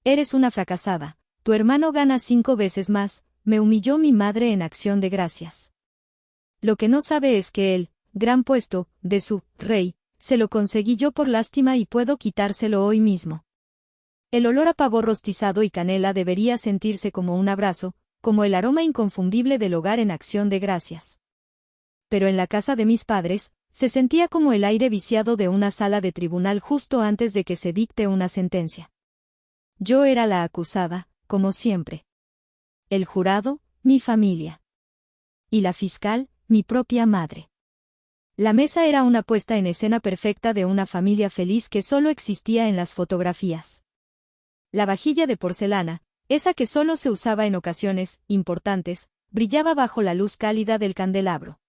Eres una fracasada. Tu hermano gana 5 veces más, me humilló mi madre en acción de gracias. Lo que no sabe es que el gran puesto de su rey se lo conseguí yo por lástima y puedo quitárselo hoy mismo. El olor a pavo rostizado y canela debería sentirse como un abrazo, como el aroma inconfundible del hogar en acción de gracias. Pero en la casa de mis padres, se sentía como el aire viciado de una sala de tribunal justo antes de que se dicte una sentencia. Yo era la acusada, como siempre. El jurado, mi familia. Y la fiscal, mi propia madre. La mesa era una puesta en escena perfecta de una familia feliz que solo existía en las fotografías. La vajilla de porcelana, esa que solo se usaba en ocasiones importantes, brillaba bajo la luz cálida del candelabro.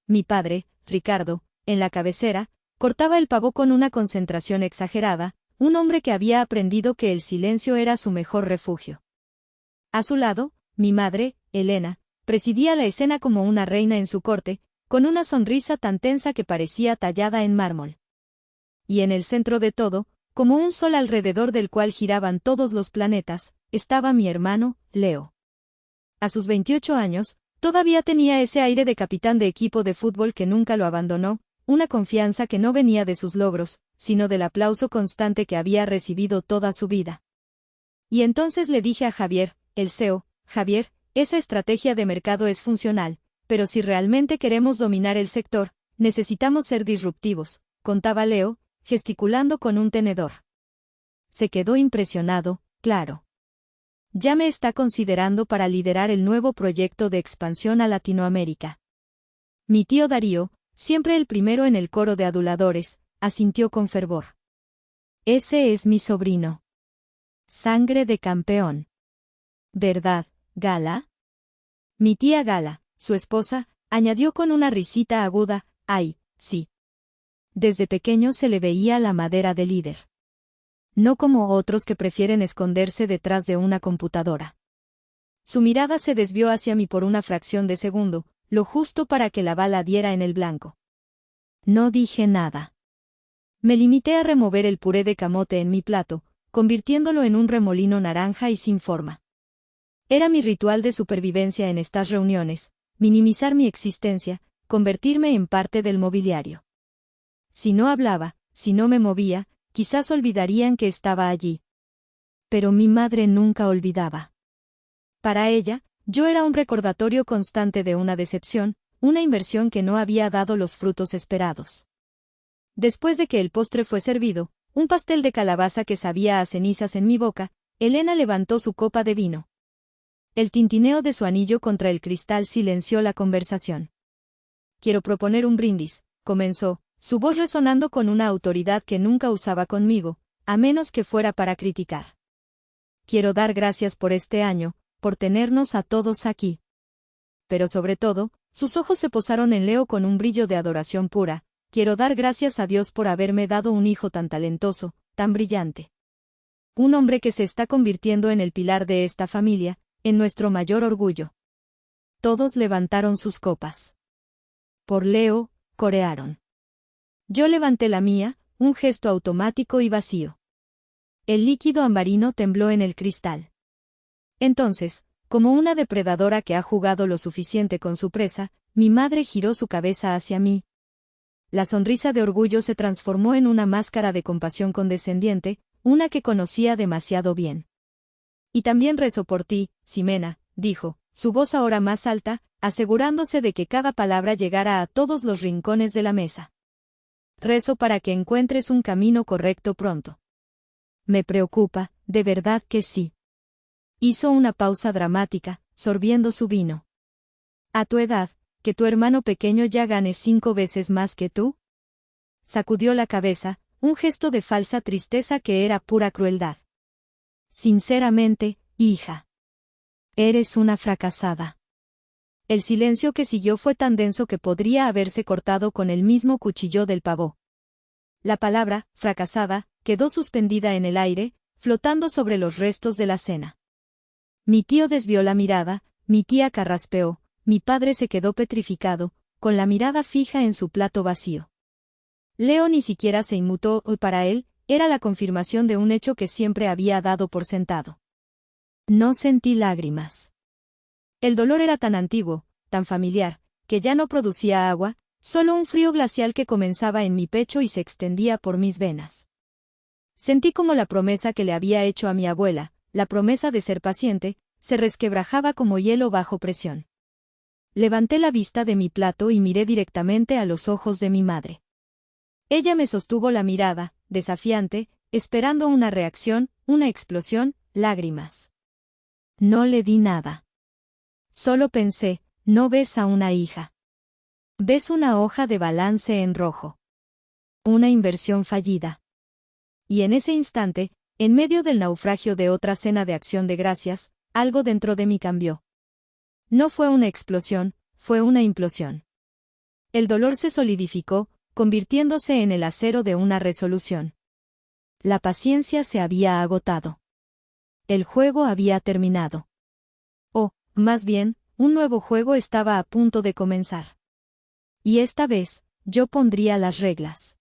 Mi padre, Ricardo, en la cabecera, cortaba el pavo con una concentración exagerada, un hombre que había aprendido que el silencio era su mejor refugio. A su lado, mi madre, Elena, presidía la escena como una reina en su corte, con una sonrisa tan tensa que parecía tallada en mármol. Y en el centro de todo, como un sol alrededor del cual giraban todos los planetas, estaba mi hermano, Leo. A sus 28 años, todavía tenía ese aire de capitán de equipo de fútbol que nunca lo abandonó, una confianza que no venía de sus logros, sino del aplauso constante que había recibido toda su vida. Y entonces le dije a Javier, el CEO, Javier, esa estrategia de mercado es funcional, pero si realmente queremos dominar el sector, necesitamos ser disruptivos, contaba Leo, gesticulando con un tenedor. Se quedó impresionado, claro. Ya me está considerando para liderar el nuevo proyecto de expansión a Latinoamérica. Mi tío Darío, siempre el primero en el coro de aduladores, asintió con fervor. Ese es mi sobrino. Sangre de campeón. ¿Verdad, Gala? Mi tía Gala, su esposa, añadió con una risita aguda, ay, sí. Desde pequeño se le veía la madera de líder. No como otros que prefieren esconderse detrás de una computadora. Su mirada se desvió hacia mí por una fracción de segundo, lo justo para que la bala diera en el blanco. No dije nada. Me limité a remover el puré de camote en mi plato, convirtiéndolo en un remolino naranja y sin forma. Era mi ritual de supervivencia en estas reuniones, minimizar mi existencia, convertirme en parte del mobiliario. Si no hablaba, si no me movía, quizás olvidarían que estaba allí. Pero mi madre nunca olvidaba. Para ella, yo era un recordatorio constante de una decepción, una inversión que no había dado los frutos esperados. Después de que el postre fue servido, un pastel de calabaza que sabía a cenizas en mi boca, Elena levantó su copa de vino. El tintineo de su anillo contra el cristal silenció la conversación. Quiero proponer un brindis, comenzó, su voz resonando con una autoridad que nunca usaba conmigo, a menos que fuera para criticar. Quiero dar gracias por este año, por tenernos a todos aquí. Pero sobre todo, sus ojos se posaron en Leo con un brillo de adoración pura. Quiero dar gracias a Dios por haberme dado un hijo tan talentoso, tan brillante. Un hombre que se está convirtiendo en el pilar de esta familia, en nuestro mayor orgullo. Todos levantaron sus copas. Por Leo, corearon. Yo levanté la mía, un gesto automático y vacío. El líquido ambarino tembló en el cristal. Entonces, como una depredadora que ha jugado lo suficiente con su presa, mi madre giró su cabeza hacia mí. La sonrisa de orgullo se transformó en una máscara de compasión condescendiente, una que conocía demasiado bien. Y también rezo por ti, Ximena, dijo, su voz ahora más alta, asegurándose de que cada palabra llegara a todos los rincones de la mesa. Rezo para que encuentres un camino correcto pronto. Me preocupa, de verdad que sí. Hizo una pausa dramática, sorbiendo su vino. A tu edad, que tu hermano pequeño ya gane 5 veces más que tú. Sacudió la cabeza, un gesto de falsa tristeza que era pura crueldad. Sinceramente, hija. Eres una fracasada. El silencio que siguió fue tan denso que podría haberse cortado con el mismo cuchillo del pavo. La palabra, fracasada, quedó suspendida en el aire, flotando sobre los restos de la cena. Mi tío desvió la mirada, mi tía carraspeó, mi padre se quedó petrificado, con la mirada fija en su plato vacío. Leo ni siquiera se inmutó, y para él, era la confirmación de un hecho que siempre había dado por sentado. No sentí lágrimas. El dolor era tan antiguo, tan familiar, que ya no producía agua, solo un frío glacial que comenzaba en mi pecho y se extendía por mis venas. Sentí como la promesa que le había hecho a mi abuela, la promesa de ser paciente, se resquebrajaba como hielo bajo presión. Levanté la vista de mi plato y miré directamente a los ojos de mi madre. Ella me sostuvo la mirada, desafiante, esperando una reacción, una explosión, lágrimas. No le di nada. Solo pensé, no ves a una hija. Ves una hoja de balance en rojo. Una inversión fallida. Y en ese instante, en medio del naufragio de otra cena de acción de gracias, algo dentro de mí cambió. No fue una explosión, fue una implosión. El dolor se solidificó, convirtiéndose en el acero de una resolución. La paciencia se había agotado. El juego había terminado. O, más bien, un nuevo juego estaba a punto de comenzar. Y esta vez, yo pondría las reglas.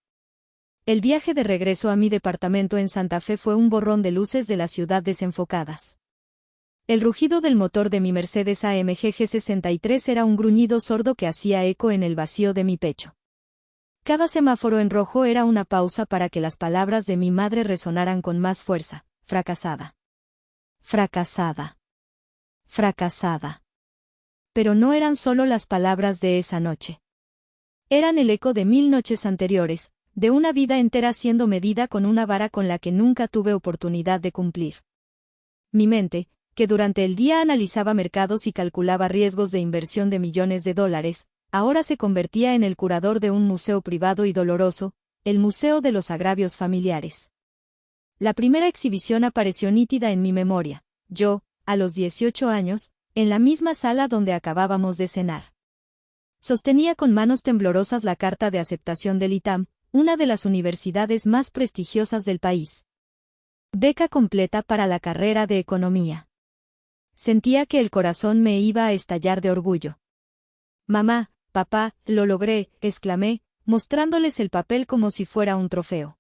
El viaje de regreso a mi departamento en Santa Fe fue un borrón de luces de la ciudad desenfocadas. El rugido del motor de mi Mercedes AMG G63 era un gruñido sordo que hacía eco en el vacío de mi pecho. Cada semáforo en rojo era una pausa para que las palabras de mi madre resonaran con más fuerza. Fracasada. Fracasada. Fracasada. Pero no eran solo las palabras de esa noche. Eran el eco de 1000 noches anteriores, de una vida entera siendo medida con una vara con la que nunca tuve oportunidad de cumplir. Mi mente, que durante el día analizaba mercados y calculaba riesgos de inversión de millones de dólares, ahora se convertía en el curador de un museo privado y doloroso, el Museo de los Agravios Familiares. La primera exhibición apareció nítida en mi memoria, yo, a los 18 años, en la misma sala donde acabábamos de cenar. Sostenía con manos temblorosas la carta de aceptación del ITAM, una de las universidades más prestigiosas del país. Beca completa para la carrera de Economía. Sentía que el corazón me iba a estallar de orgullo. Mamá, papá, lo logré, exclamé, mostrándoles el papel como si fuera un trofeo.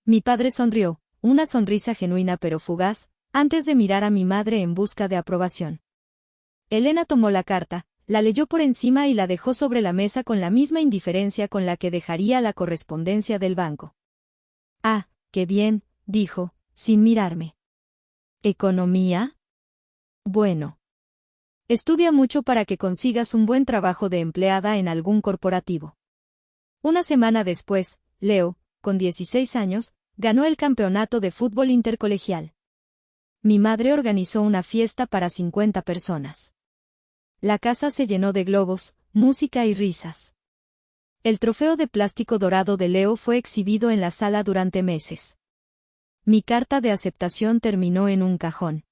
Mi padre sonrió, una sonrisa genuina pero fugaz, antes de mirar a mi madre en busca de aprobación. Elena tomó la carta, la leyó por encima y la dejó sobre la mesa con la misma indiferencia con la que dejaría la correspondencia del banco. Ah, qué bien, dijo, sin mirarme. ¿Economía? Bueno. Estudia mucho para que consigas un buen trabajo de empleada en algún corporativo. Una semana después, Leo, con 16 años, ganó el campeonato de fútbol intercolegial. Mi madre organizó una fiesta para 50 personas. La casa se llenó de globos, música y risas. El trofeo de plástico dorado de Leo fue exhibido en la sala durante meses. Mi carta de aceptación terminó en un cajón.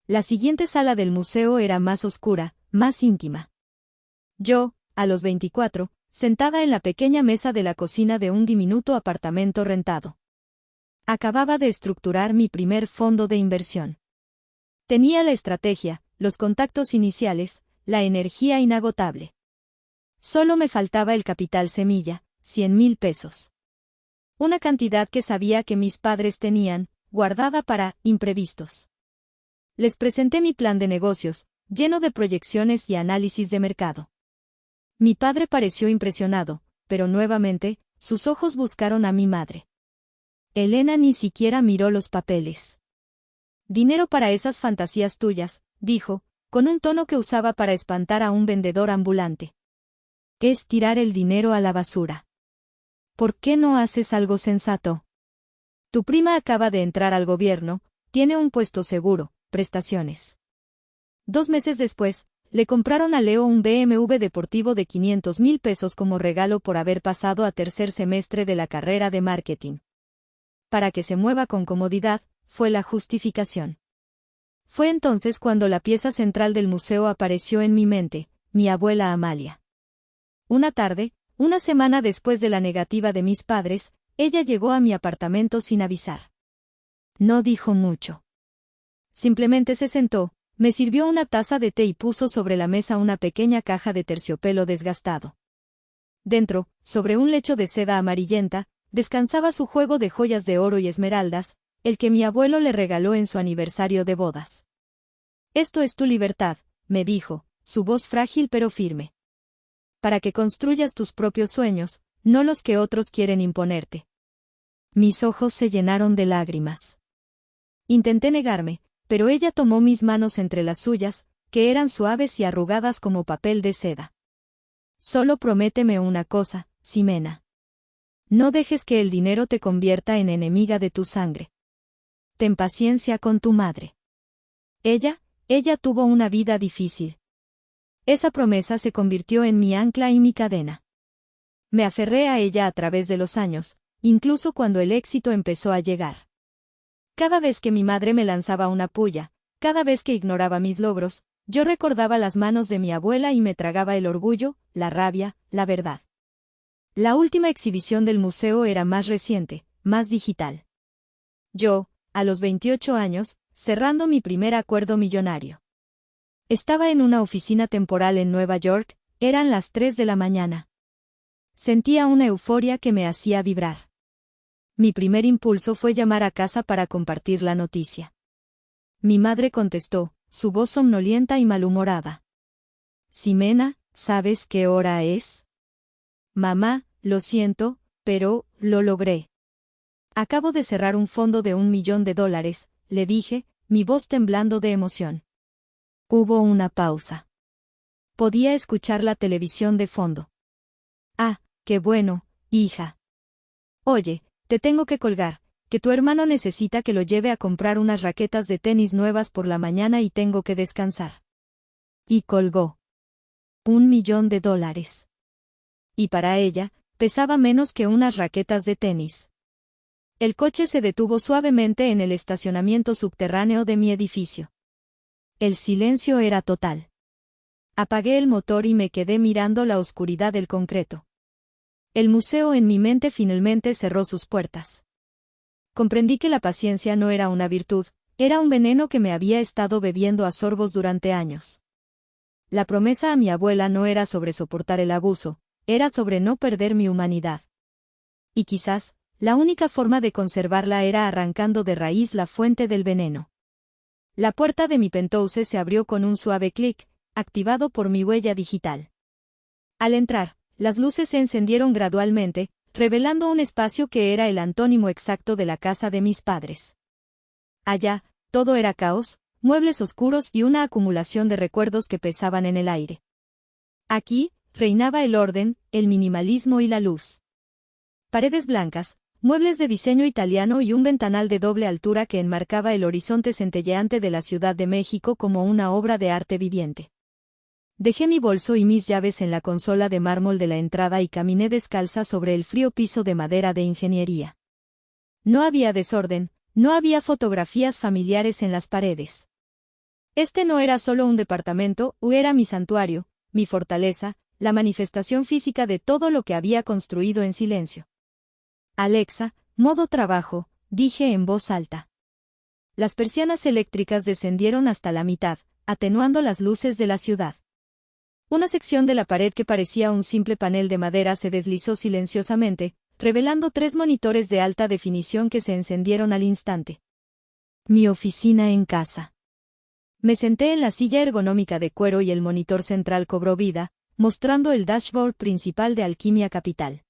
La siguiente sala del museo era más oscura, más íntima. Yo, a los 24, sentada en la pequeña mesa de la cocina de un diminuto apartamento rentado. Acababa de estructurar mi primer fondo de inversión. Tenía la estrategia, los contactos iniciales, la energía inagotable. Solo me faltaba el capital semilla, 100,000 pesos. Una cantidad que sabía que mis padres tenían, guardada para imprevistos. Les presenté mi plan de negocios, lleno de proyecciones y análisis de mercado. Mi padre pareció impresionado, pero nuevamente, sus ojos buscaron a mi madre. Elena ni siquiera miró los papeles. Dinero para esas fantasías tuyas, dijo, con un tono que usaba para espantar a un vendedor ambulante. Es tirar el dinero a la basura. ¿Por qué no haces algo sensato? Tu prima acaba de entrar al gobierno, tiene un puesto seguro, prestaciones. 2 meses después, le compraron a Leo un BMW deportivo de 500,000 pesos como regalo por haber pasado a tercer semestre de la carrera de marketing. Para que se mueva con comodidad, fue la justificación. Fue entonces cuando la pieza central del museo apareció en mi mente, mi abuela Amalia. Una tarde, una semana después de la negativa de mis padres, ella llegó a mi apartamento sin avisar. No dijo mucho. Simplemente se sentó, me sirvió una taza de té y puso sobre la mesa una pequeña caja de terciopelo desgastado. Dentro, sobre un lecho de seda amarillenta, descansaba su juego de joyas de oro y esmeraldas, el que mi abuelo le regaló en su aniversario de bodas. Esto es tu libertad, me dijo, su voz frágil pero firme. Para que construyas tus propios sueños, no los que otros quieren imponerte. Mis ojos se llenaron de lágrimas. Intenté negarme, pero ella tomó mis manos entre las suyas, que eran suaves y arrugadas como papel de seda. Solo prométeme una cosa, Ximena. No dejes que el dinero te convierta en enemiga de tu sangre. Ten paciencia con tu madre. Ella tuvo una vida difícil. Esa promesa se convirtió en mi ancla y mi cadena. Me aferré a ella a través de los años, incluso cuando el éxito empezó a llegar. Cada vez que mi madre me lanzaba una puya, cada vez que ignoraba mis logros, yo recordaba las manos de mi abuela y me tragaba el orgullo, la rabia, la verdad. La última exhibición del museo era más reciente, más digital. Yo, a los 28 años, cerrando mi primer acuerdo millonario. Estaba en una oficina temporal en Nueva York, eran las 3 de la mañana. Sentía una euforia que me hacía vibrar. Mi primer impulso fue llamar a casa para compartir la noticia. Mi madre contestó, su voz somnolienta y malhumorada. Ximena, ¿sabes qué hora es? Mamá, lo siento, pero, lo logré. Acabo de cerrar un fondo de $1 millón, le dije, mi voz temblando de emoción. Hubo una pausa. Podía escuchar la televisión de fondo. Ah, qué bueno, hija. Oye, te tengo que colgar, que tu hermano necesita que lo lleve a comprar unas raquetas de tenis nuevas por la mañana y tengo que descansar. Y colgó. $1 millón. Y para ella, pesaba menos que unas raquetas de tenis. El coche se detuvo suavemente en el estacionamiento subterráneo de mi edificio. El silencio era total. Apagué el motor y me quedé mirando la oscuridad del concreto. El museo en mi mente finalmente cerró sus puertas. Comprendí que la paciencia no era una virtud, era un veneno que me había estado bebiendo a sorbos durante años. La promesa a mi abuela no era sobre soportar el abuso, era sobre no perder mi humanidad. Y quizás, la única forma de conservarla era arrancando de raíz la fuente del veneno. La puerta de mi penthouse se abrió con un suave clic, activado por mi huella digital. Al entrar, las luces se encendieron gradualmente, revelando un espacio que era el antónimo exacto de la casa de mis padres. Allá, todo era caos, muebles oscuros y una acumulación de recuerdos que pesaban en el aire. Aquí, reinaba el orden, el minimalismo y la luz. Paredes blancas, muebles de diseño italiano y un ventanal de doble altura que enmarcaba el horizonte centelleante de la Ciudad de México como una obra de arte viviente. Dejé mi bolso y mis llaves en la consola de mármol de la entrada y caminé descalza sobre el frío piso de madera de ingeniería. No había desorden, no había fotografías familiares en las paredes. Este no era solo un departamento, era mi santuario, mi fortaleza, la manifestación física de todo lo que había construido en silencio. Alexa, modo trabajo, dije en voz alta. Las persianas eléctricas descendieron hasta la mitad, atenuando las luces de la ciudad. Una sección de la pared que parecía un simple panel de madera se deslizó silenciosamente, revelando 3 monitores de alta definición que se encendieron al instante. Mi oficina en casa. Me senté en la silla ergonómica de cuero y el monitor central cobró vida, mostrando el dashboard principal de Alquimia Capital.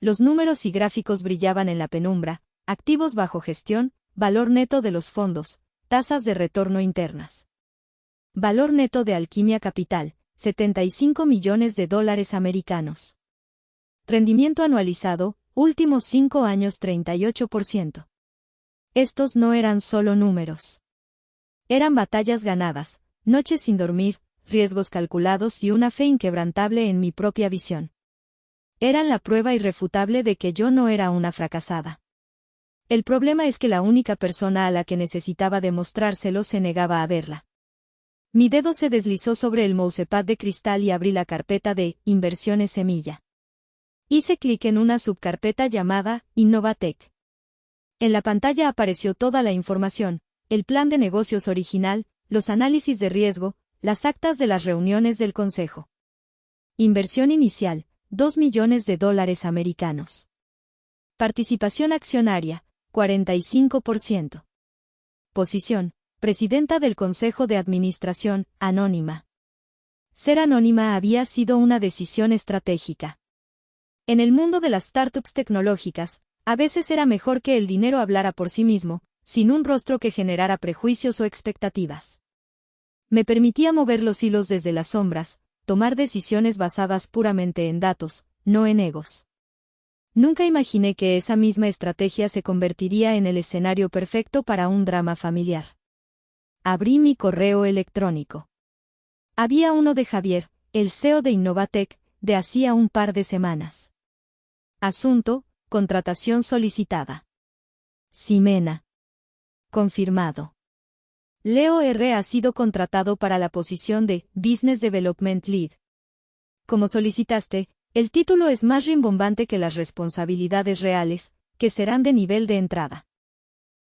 Los números y gráficos brillaban en la penumbra, activos bajo gestión, valor neto de los fondos, tasas de retorno internas. Valor neto de Alquimia Capital, $75 millones americanos. Rendimiento anualizado, últimos 5 años 38%. Estos no eran solo números. Eran batallas ganadas, noches sin dormir, riesgos calculados y una fe inquebrantable en mi propia visión. Eran la prueba irrefutable de que yo no era una fracasada. El problema es que la única persona a la que necesitaba demostrárselo se negaba a verla. Mi dedo se deslizó sobre el mousepad de cristal y abrí la carpeta de Inversiones Semilla. Hice clic en una subcarpeta llamada Innovatech. En la pantalla apareció toda la información, el plan de negocios original, los análisis de riesgo, las actas de las reuniones del consejo. Inversión inicial, $2 millones americanos. Participación accionaria, 45%. Posición: presidenta del Consejo de Administración, anónima. Ser anónima había sido una decisión estratégica. En el mundo de las startups tecnológicas, a veces era mejor que el dinero hablara por sí mismo, sin un rostro que generara prejuicios o expectativas. Me permitía mover los hilos desde las sombras, tomar decisiones basadas puramente en datos, no en egos. Nunca imaginé que esa misma estrategia se convertiría en el escenario perfecto para un drama familiar. Abrí mi correo electrónico. Había uno de Javier, el CEO de Innovatec, de hacía un par de semanas. Asunto: contratación solicitada. Ximena. Confirmado. Leo R. ha sido contratado para la posición de Business Development Lead. Como solicitaste, el título es más rimbombante que las responsabilidades reales, que serán de nivel de entrada.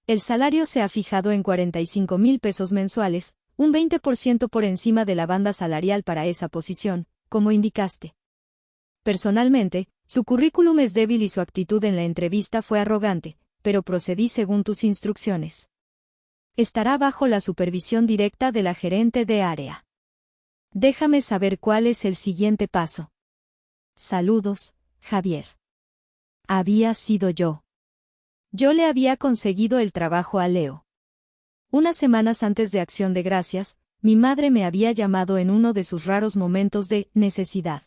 El salario se ha fijado en 45,000 pesos mensuales, un 20% por encima de la banda salarial para esa posición, como indicaste. Personalmente, su currículum es débil y su actitud en la entrevista fue arrogante, pero procedí según tus instrucciones. Estará bajo la supervisión directa de la gerente de área. Déjame saber cuál es el siguiente paso. Saludos, Javier. Había sido yo. Yo le había conseguido el trabajo a Leo. Unas semanas antes de Acción de Gracias, mi madre me había llamado en uno de sus raros momentos de necesidad.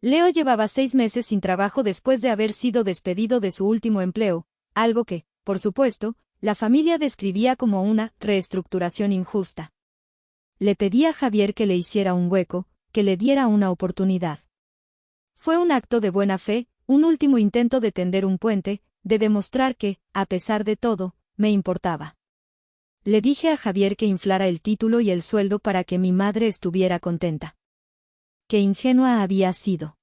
Leo llevaba 6 meses sin trabajo después de haber sido despedido de su último empleo, algo que, por supuesto, la familia describía como una reestructuración injusta. Le pedí a Javier que le hiciera un hueco, que le diera una oportunidad. Fue un acto de buena fe, un último intento de tender un puente, de demostrar que, a pesar de todo, me importaba. Le dije a Javier que inflara el título y el sueldo para que mi madre estuviera contenta. Qué ingenua había sido.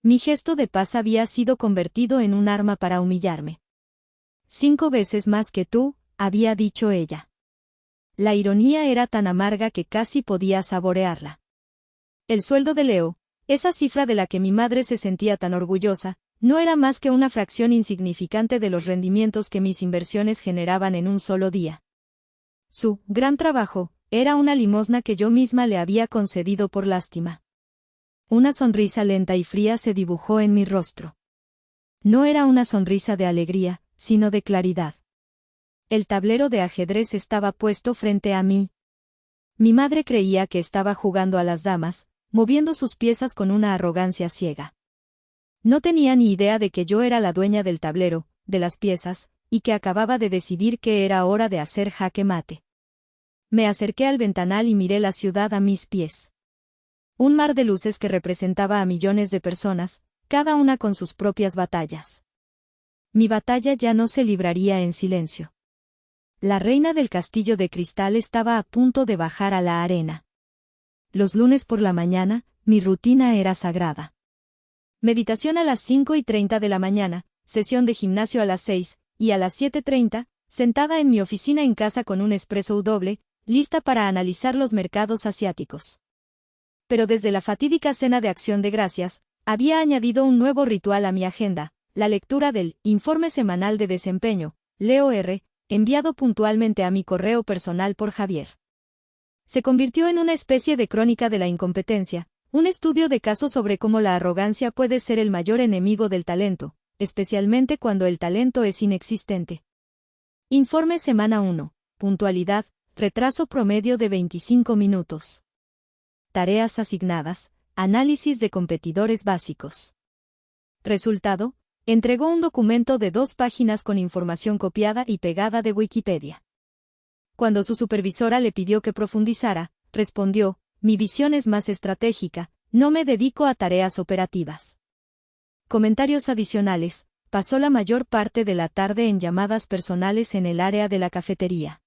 Mi gesto de paz había sido convertido en un arma para humillarme. 5 veces más que tú, había dicho ella. La ironía era tan amarga que casi podía saborearla. El sueldo de Leo, esa cifra de la que mi madre se sentía tan orgullosa, no era más que una fracción insignificante de los rendimientos que mis inversiones generaban en un solo día. Su gran trabajo era una limosna que yo misma le había concedido por lástima. Una sonrisa lenta y fría se dibujó en mi rostro. No era una sonrisa de alegría, sino de claridad. El tablero de ajedrez estaba puesto frente a mí. Mi madre creía que estaba jugando a las damas, moviendo sus piezas con una arrogancia ciega. No tenía ni idea de que yo era la dueña del tablero, de las piezas, y que acababa de decidir que era hora de hacer jaque mate. Me acerqué al ventanal y miré la ciudad a mis pies. Un mar de luces que representaba a millones de personas, cada una con sus propias batallas. Mi batalla ya no se libraría en silencio. La reina del castillo de cristal estaba a punto de bajar a la arena. Los lunes por la mañana, mi rutina era sagrada. Meditación a las 5:30 de la mañana, sesión de gimnasio a las 6, y a las 7:30, sentada en mi oficina en casa con un espresso doble, lista para analizar los mercados asiáticos. Pero desde la fatídica cena de Acción de Gracias, había añadido un nuevo ritual a mi agenda, la lectura del Informe Semanal de Desempeño, Leo R., enviado puntualmente a mi correo personal por Javier. Se convirtió en una especie de crónica de la incompetencia, un estudio de caso sobre cómo la arrogancia puede ser el mayor enemigo del talento, especialmente cuando el talento es inexistente. Informe Semana 1. Puntualidad, retraso promedio de 25 minutos. Tareas asignadas, análisis de competidores básicos. Resultado: entregó un documento de 2 páginas con información copiada y pegada de Wikipedia. Cuando su supervisora le pidió que profundizara, respondió: mi visión es más estratégica, no me dedico a tareas operativas. Comentarios adicionales: pasó la mayor parte de la tarde en llamadas personales en el área de la cafetería.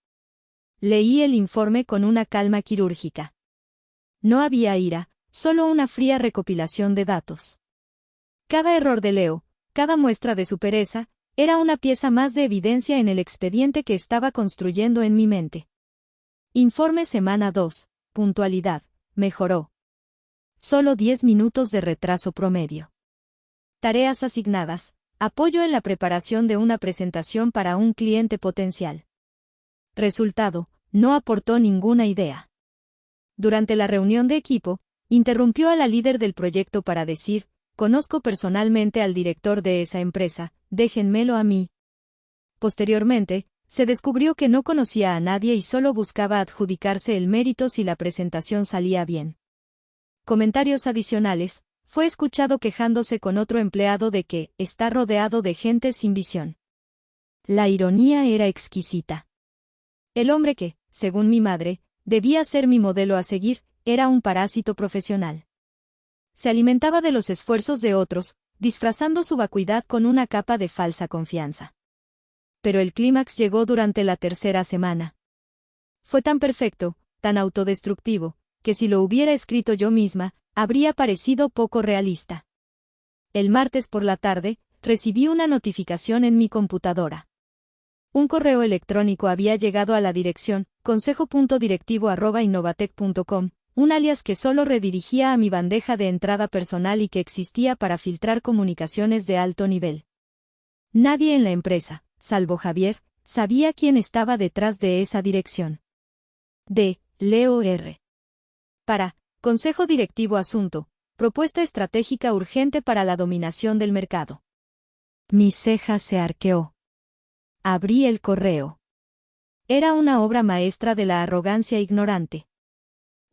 Leí el informe con una calma quirúrgica. No había ira, solo una fría recopilación de datos. Cada error de Leo, cada muestra de su pereza, era una pieza más de evidencia en el expediente que estaba construyendo en mi mente. Informe Semana 2. Puntualidad. Mejoró. Solo 10 minutos de retraso promedio. Tareas asignadas. apoyo en la preparación de una presentación para un cliente potencial. Resultado, no aportó ninguna idea. Durante la reunión de equipo, interrumpió a la líder del proyecto para decir: conozco personalmente al director de esa empresa, déjenmelo a mí. Posteriormente, se descubrió que no conocía a nadie y solo buscaba adjudicarse el mérito si la presentación salía bien. Comentarios adicionales: fue escuchado quejándose con otro empleado de que está rodeado de gente sin visión. La ironía era exquisita. El hombre que, según mi madre, debía ser mi modelo a seguir, era un parásito profesional. Se alimentaba de los esfuerzos de otros, disfrazando su vacuidad con una capa de falsa confianza. Pero el clímax llegó durante la tercera semana. Fue tan perfecto, tan autodestructivo, que si lo hubiera escrito yo misma, habría parecido poco realista. El martes por la tarde, recibí una notificación en mi computadora. Un correo electrónico había llegado a la dirección consejo.directivo@innovatec.com, un alias que solo redirigía a mi bandeja de entrada personal y que existía para filtrar comunicaciones de alto nivel. Nadie en la empresa, salvo Javier, sabía quién estaba detrás de esa dirección. De Leo R. Para Consejo Directivo Asunto: propuesta estratégica urgente para la dominación del mercado. Mi ceja se arqueó. Abrí el correo. Era una obra maestra de la arrogancia ignorante.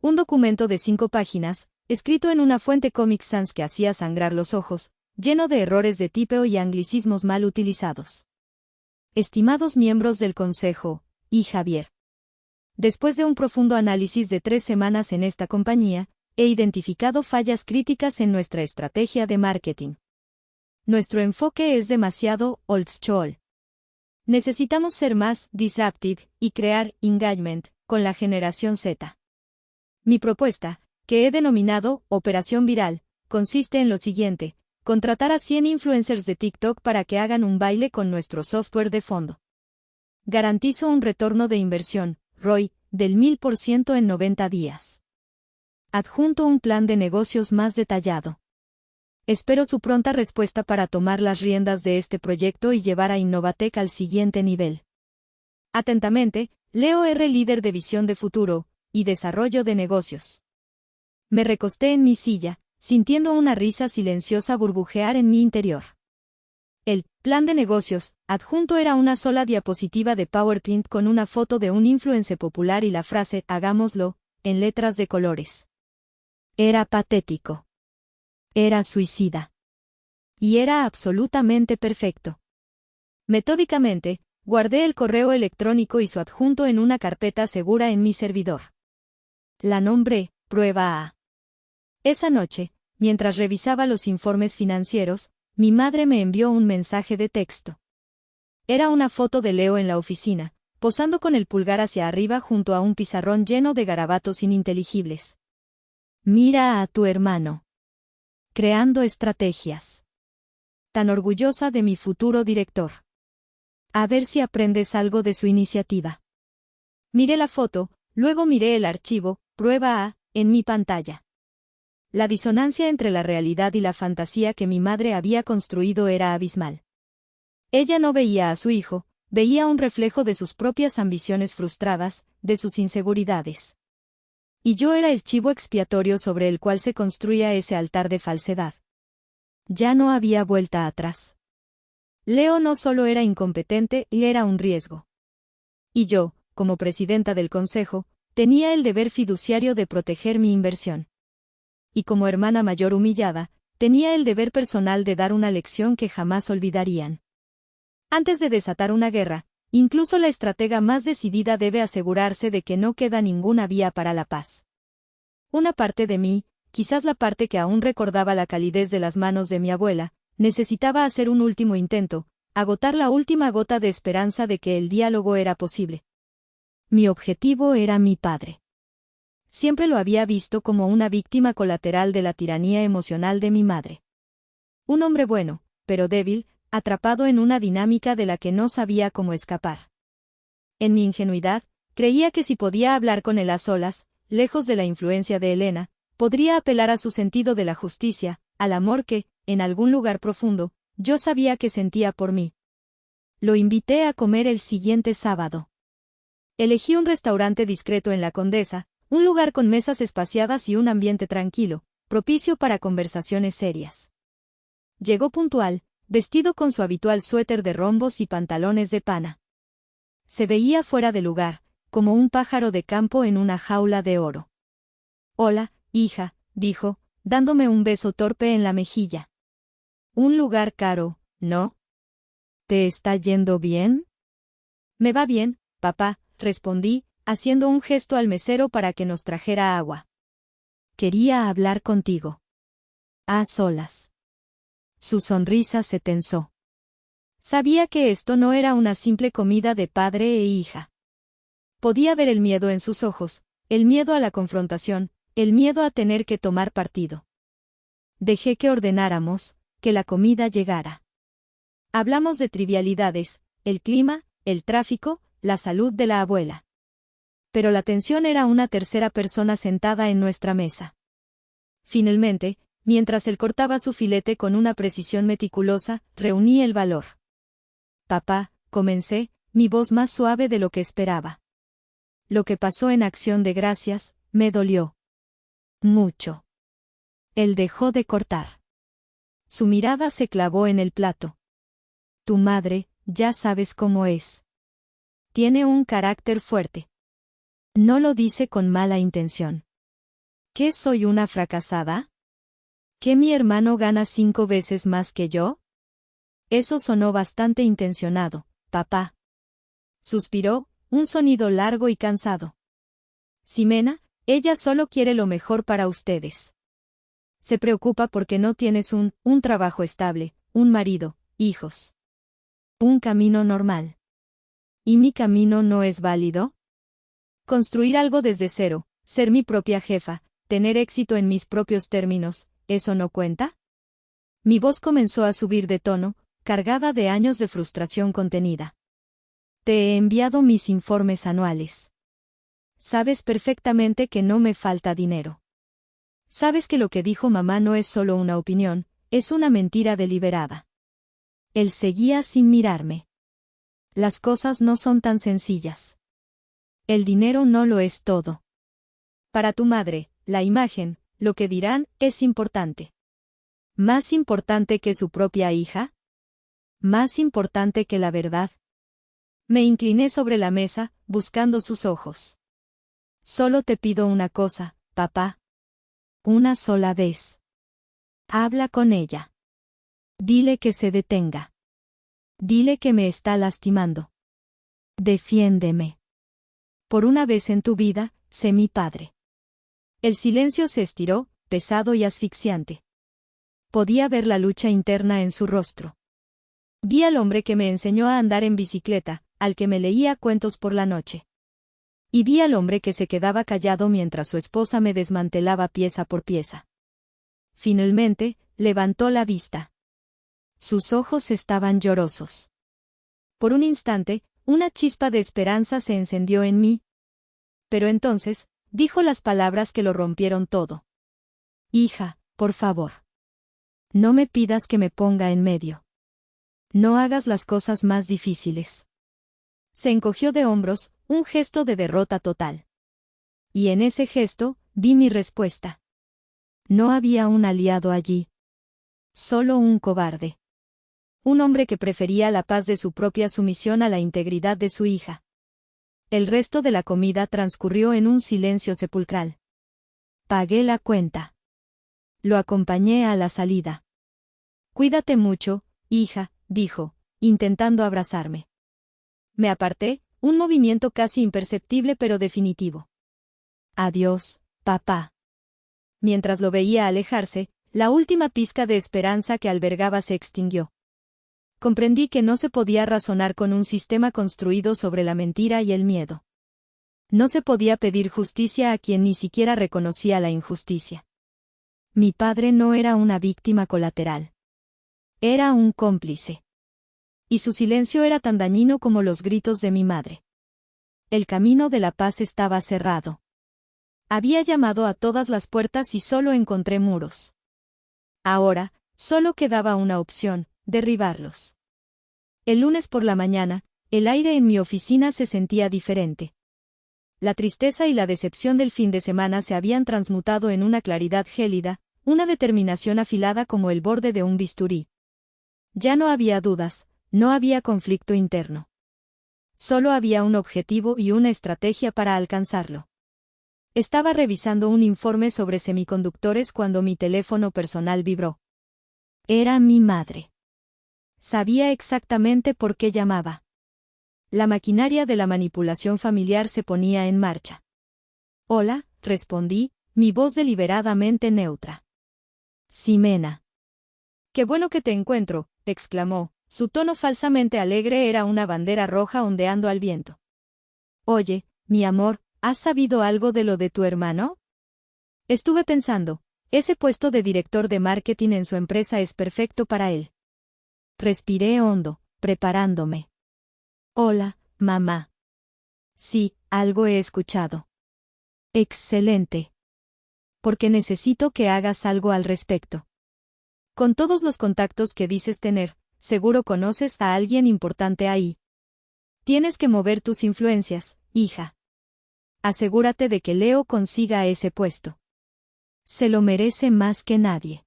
Un documento de 5 páginas, escrito en una fuente Comic Sans que hacía sangrar los ojos, lleno de errores de tipeo y anglicismos mal utilizados. Estimados miembros del Consejo, y Javier. Después de un profundo análisis de 3 semanas en esta compañía, he identificado fallas críticas en nuestra estrategia de marketing. Nuestro enfoque es demasiado old school. Necesitamos ser más disruptive y crear engagement con la generación Z. Mi propuesta, que he denominado Operación Viral, consiste en lo siguiente: contratar a 100 influencers de TikTok para que hagan un baile con nuestro software de fondo. Garantizo un retorno de inversión, ROI, del 1000% en 90 días. Adjunto un plan de negocios más detallado. Espero su pronta respuesta para tomar las riendas de este proyecto y llevar a Innovatec al siguiente nivel. Atentamente, Leo R., líder de visión de futuro y desarrollo de negocios. Me recosté en mi silla, sintiendo una risa silenciosa burbujear en mi interior. El plan de negocios adjunto era una sola diapositiva de PowerPoint con una foto de un influencer popular y la frase «Hagámoslo», en letras de colores. Era patético. Era suicida. Y era absolutamente perfecto. Metódicamente, guardé el correo electrónico y su adjunto en una carpeta segura en mi servidor. La nombré Prueba A. Esa noche, mientras revisaba los informes financieros, mi madre me envió un mensaje de texto. Era una foto de Leo en la oficina, posando con el pulgar hacia arriba junto a un pizarrón lleno de garabatos ininteligibles. Mira a tu hermano. Creando estrategias. Tan orgullosa de mi futuro director. A ver si aprendes algo de su iniciativa. Miré la foto, luego miré el archivo, Prueba A, en mi pantalla. La disonancia entre la realidad y la fantasía que mi madre había construido era abismal. Ella no veía a su hijo, veía un reflejo de sus propias ambiciones frustradas, de sus inseguridades. Y yo era el chivo expiatorio sobre el cual se construía ese altar de falsedad. Ya no había vuelta atrás. Leo no solo era incompetente, era un riesgo. Y yo, como presidenta del consejo, tenía el deber fiduciario de proteger mi inversión. Y como hermana mayor humillada, tenía el deber personal de dar una lección que jamás olvidarían. Antes de desatar una guerra, incluso la estratega más decidida debe asegurarse de que no queda ninguna vía para la paz. Una parte de mí, quizás la parte que aún recordaba la calidez de las manos de mi abuela, necesitaba hacer un último intento, agotar la última gota de esperanza de que el diálogo era posible. Mi objetivo era mi padre. Siempre lo había visto como una víctima colateral de la tiranía emocional de mi madre. Un hombre bueno, pero débil, atrapado en una dinámica de la que no sabía cómo escapar. En mi ingenuidad, creía que si podía hablar con él a solas, lejos de la influencia de Elena, podría apelar a su sentido de la justicia, al amor que, en algún lugar profundo, yo sabía que sentía por mí. Lo invité a comer el siguiente sábado. Elegí un restaurante discreto en la Condesa, un lugar con mesas espaciadas y un ambiente tranquilo, propicio para conversaciones serias. Llegó puntual, vestido con su habitual suéter de rombos y pantalones de pana. Se veía fuera de lugar, como un pájaro de campo en una jaula de oro. «Hola, hija», dijo, dándome un beso torpe en la mejilla. «Un lugar caro, ¿no? ¿Te está yendo bien?» «Me va bien, papá», respondí, haciendo un gesto al mesero para que nos trajera agua. «Quería hablar contigo. A solas». Su sonrisa se tensó. Sabía que esto no era una simple comida de padre e hija. Podía ver el miedo en sus ojos, el miedo a la confrontación, el miedo a tener que tomar partido. Dejé que ordenáramos, que la comida llegara. Hablamos de trivialidades, el clima, el tráfico, la salud de la abuela. Pero la tensión era una tercera persona sentada en nuestra mesa. Finalmente, mientras él cortaba su filete con una precisión meticulosa, reuní el valor. «Papá», comencé, mi voz más suave de lo que esperaba. Lo que pasó en Acción de Gracias, me dolió. Mucho. Él dejó de cortar. Su mirada se clavó en el plato. «Tu madre, ya sabes cómo es. Tiene un carácter fuerte. No lo dice con mala intención. ¿Qué soy una fracasada? ¿Que mi hermano gana 5 veces más que yo?» Eso sonó bastante intencionado, papá. Suspiró, un sonido largo y cansado. «Ximena, ella solo quiere lo mejor para ustedes. Se preocupa porque no tienes un trabajo estable, un marido, hijos. Un camino normal. ¿Y mi camino no es válido? Construir algo desde cero, ser mi propia jefa, tener éxito en mis propios términos, ¿eso no cuenta?» Mi voz comenzó a subir de tono, cargada de años de frustración contenida. «Te he enviado mis informes anuales. Sabes perfectamente que no me falta dinero. Sabes que lo que dijo mamá no es solo una opinión, es una mentira deliberada». Él seguía sin mirarme. «Las cosas no son tan sencillas. El dinero no lo es todo. Para tu madre, la imagen, lo que dirán, es importante. ¿Más importante que su propia hija? ¿Más importante que la verdad?» Me incliné sobre la mesa, buscando sus ojos. «Solo te pido una cosa, papá. Una sola vez. Habla con ella. Dile que se detenga. Dile que me está lastimando. Defiéndeme. Por una vez en tu vida, sé mi padre». El silencio se estiró, pesado y asfixiante. Podía ver la lucha interna en su rostro. Vi al hombre que me enseñó a andar en bicicleta, al que me leía cuentos por la noche. Y vi al hombre que se quedaba callado mientras su esposa me desmantelaba pieza por pieza. Finalmente, levantó la vista. Sus ojos estaban llorosos. Por un instante, una chispa de esperanza se encendió en mí. Pero entonces, dijo las palabras que lo rompieron todo. «Hija, por favor. No me pidas que me ponga en medio. No hagas las cosas más difíciles». Se encogió de hombros, un gesto de derrota total. Y en ese gesto, vi mi respuesta. No había un aliado allí. Solo un cobarde. Un hombre que prefería la paz de su propia sumisión a la integridad de su hija. El resto de la comida transcurrió en un silencio sepulcral. Pagué la cuenta. Lo acompañé a la salida. «Cuídate mucho, hija», dijo, intentando abrazarme. Me aparté, un movimiento casi imperceptible pero definitivo. «Adiós, papá». Mientras lo veía alejarse, la última pizca de esperanza que albergaba se extinguió. Comprendí que no se podía razonar con un sistema construido sobre la mentira y el miedo. No se podía pedir justicia a quien ni siquiera reconocía la injusticia. Mi padre no era una víctima colateral. Era un cómplice. Y su silencio era tan dañino como los gritos de mi madre. El camino de la paz estaba cerrado. Había llamado a todas las puertas y solo encontré muros. Ahora, solo quedaba una opción, derribarlos. El lunes por la mañana, el aire en mi oficina se sentía diferente. La tristeza y la decepción del fin de semana se habían transmutado en una claridad gélida, una determinación afilada como el borde de un bisturí. Ya no había dudas, no había conflicto interno. Solo había un objetivo y una estrategia para alcanzarlo. Estaba revisando un informe sobre semiconductores cuando mi teléfono personal vibró. Era mi madre. Sabía exactamente por qué llamaba. La maquinaria de la manipulación familiar se ponía en marcha. Hola, respondí, mi voz deliberadamente neutra. Ximena. Qué bueno que te encuentro, exclamó. Su tono falsamente alegre era una bandera roja ondeando al viento. Oye, mi amor, ¿has sabido algo de lo de tu hermano? Estuve pensando, ese puesto de director de marketing en su empresa es perfecto para él. Respiré hondo, preparándome. Hola, mamá. Sí, algo he escuchado. Excelente. Porque necesito que hagas algo al respecto. Con todos los contactos que dices tener, seguro conoces a alguien importante ahí. Tienes que mover tus influencias, hija. Asegúrate de que Leo consiga ese puesto. Se lo merece más que nadie.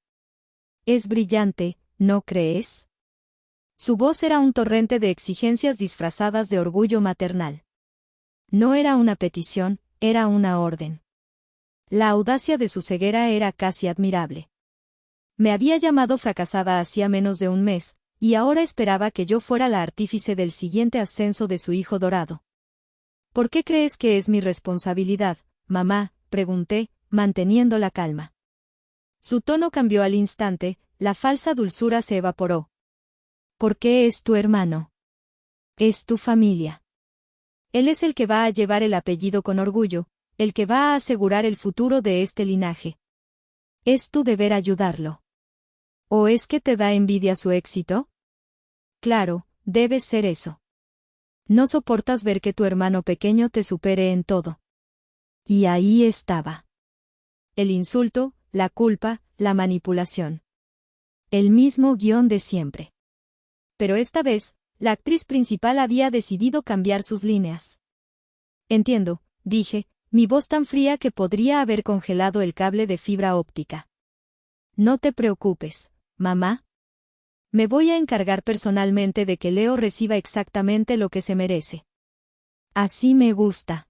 Es brillante, ¿no crees? Su voz era un torrente de exigencias disfrazadas de orgullo maternal. No era una petición, era una orden. La audacia de su ceguera era casi admirable. Me había llamado fracasada hacía menos de un mes, y ahora esperaba que yo fuera la artífice del siguiente ascenso de su hijo dorado. ¿Por qué crees que es mi responsabilidad, mamá?, pregunté, manteniendo la calma. Su tono cambió al instante, la falsa dulzura se evaporó. ¿Por qué es tu hermano? Es tu familia. Él es el que va a llevar el apellido con orgullo, el que va a asegurar el futuro de este linaje. Es tu deber ayudarlo. ¿O es que te da envidia su éxito? Claro, debe ser eso. No soportas ver que tu hermano pequeño te supere en todo. Y ahí estaba. El insulto, la culpa, la manipulación. El mismo guión de siempre. Pero esta vez, la actriz principal había decidido cambiar sus líneas. Entiendo, dije, mi voz tan fría que podría haber congelado el cable de fibra óptica. No te preocupes, mamá. Me voy a encargar personalmente de que Leo reciba exactamente lo que se merece. Así me gusta.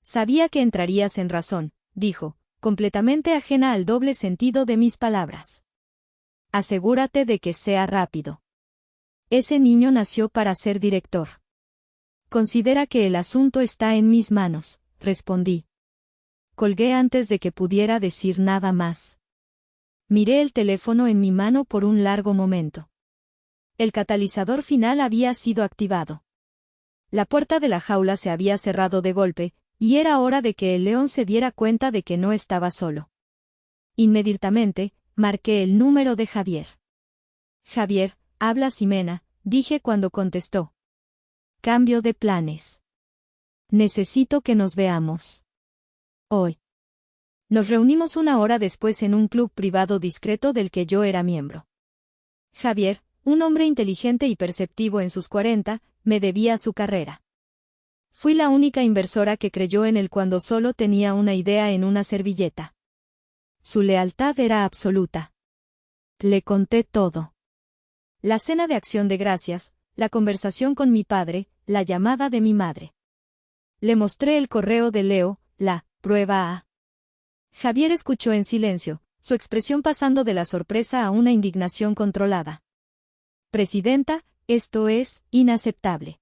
Sabía que entrarías en razón, dijo, completamente ajena al doble sentido de mis palabras. Asegúrate de que sea rápido. Ese niño nació para ser director. Considera que el asunto está en mis manos, respondí. Colgué antes de que pudiera decir nada más. Miré el teléfono en mi mano por un largo momento. El catalizador final había sido activado. La puerta de la jaula se había cerrado de golpe, y era hora de que el león se diera cuenta de que no estaba solo. Inmediatamente, marqué el número de Javier. Javier, habla Ximena, dije cuando contestó. Cambio de planes. Necesito que nos veamos. Hoy. Nos reunimos una hora después en un club privado discreto del que yo era miembro. Javier, un hombre inteligente y perceptivo en sus 40, me debía su carrera. Fui la única inversora que creyó en él cuando solo tenía una idea en una servilleta. Su lealtad era absoluta. Le conté todo. La cena de acción de gracias, la conversación con mi padre, la llamada de mi madre. Le mostré el correo de Leo, la prueba A. Javier escuchó en silencio, su expresión pasando de la sorpresa a una indignación controlada. Presidenta, esto es inaceptable.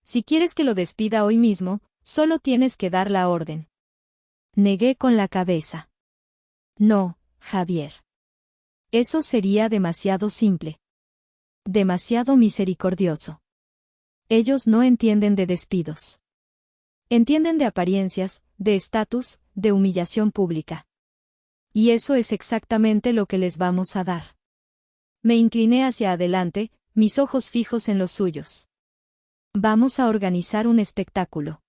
Si quieres que lo despida hoy mismo, solo tienes que dar la orden. Negué con la cabeza. No, Javier. Eso sería demasiado simple. Demasiado misericordioso. Ellos no entienden de despidos. Entienden de apariencias, de estatus, de humillación pública. Y eso es exactamente lo que les vamos a dar. Me incliné hacia adelante, mis ojos fijos en los suyos. Vamos a organizar un espectáculo.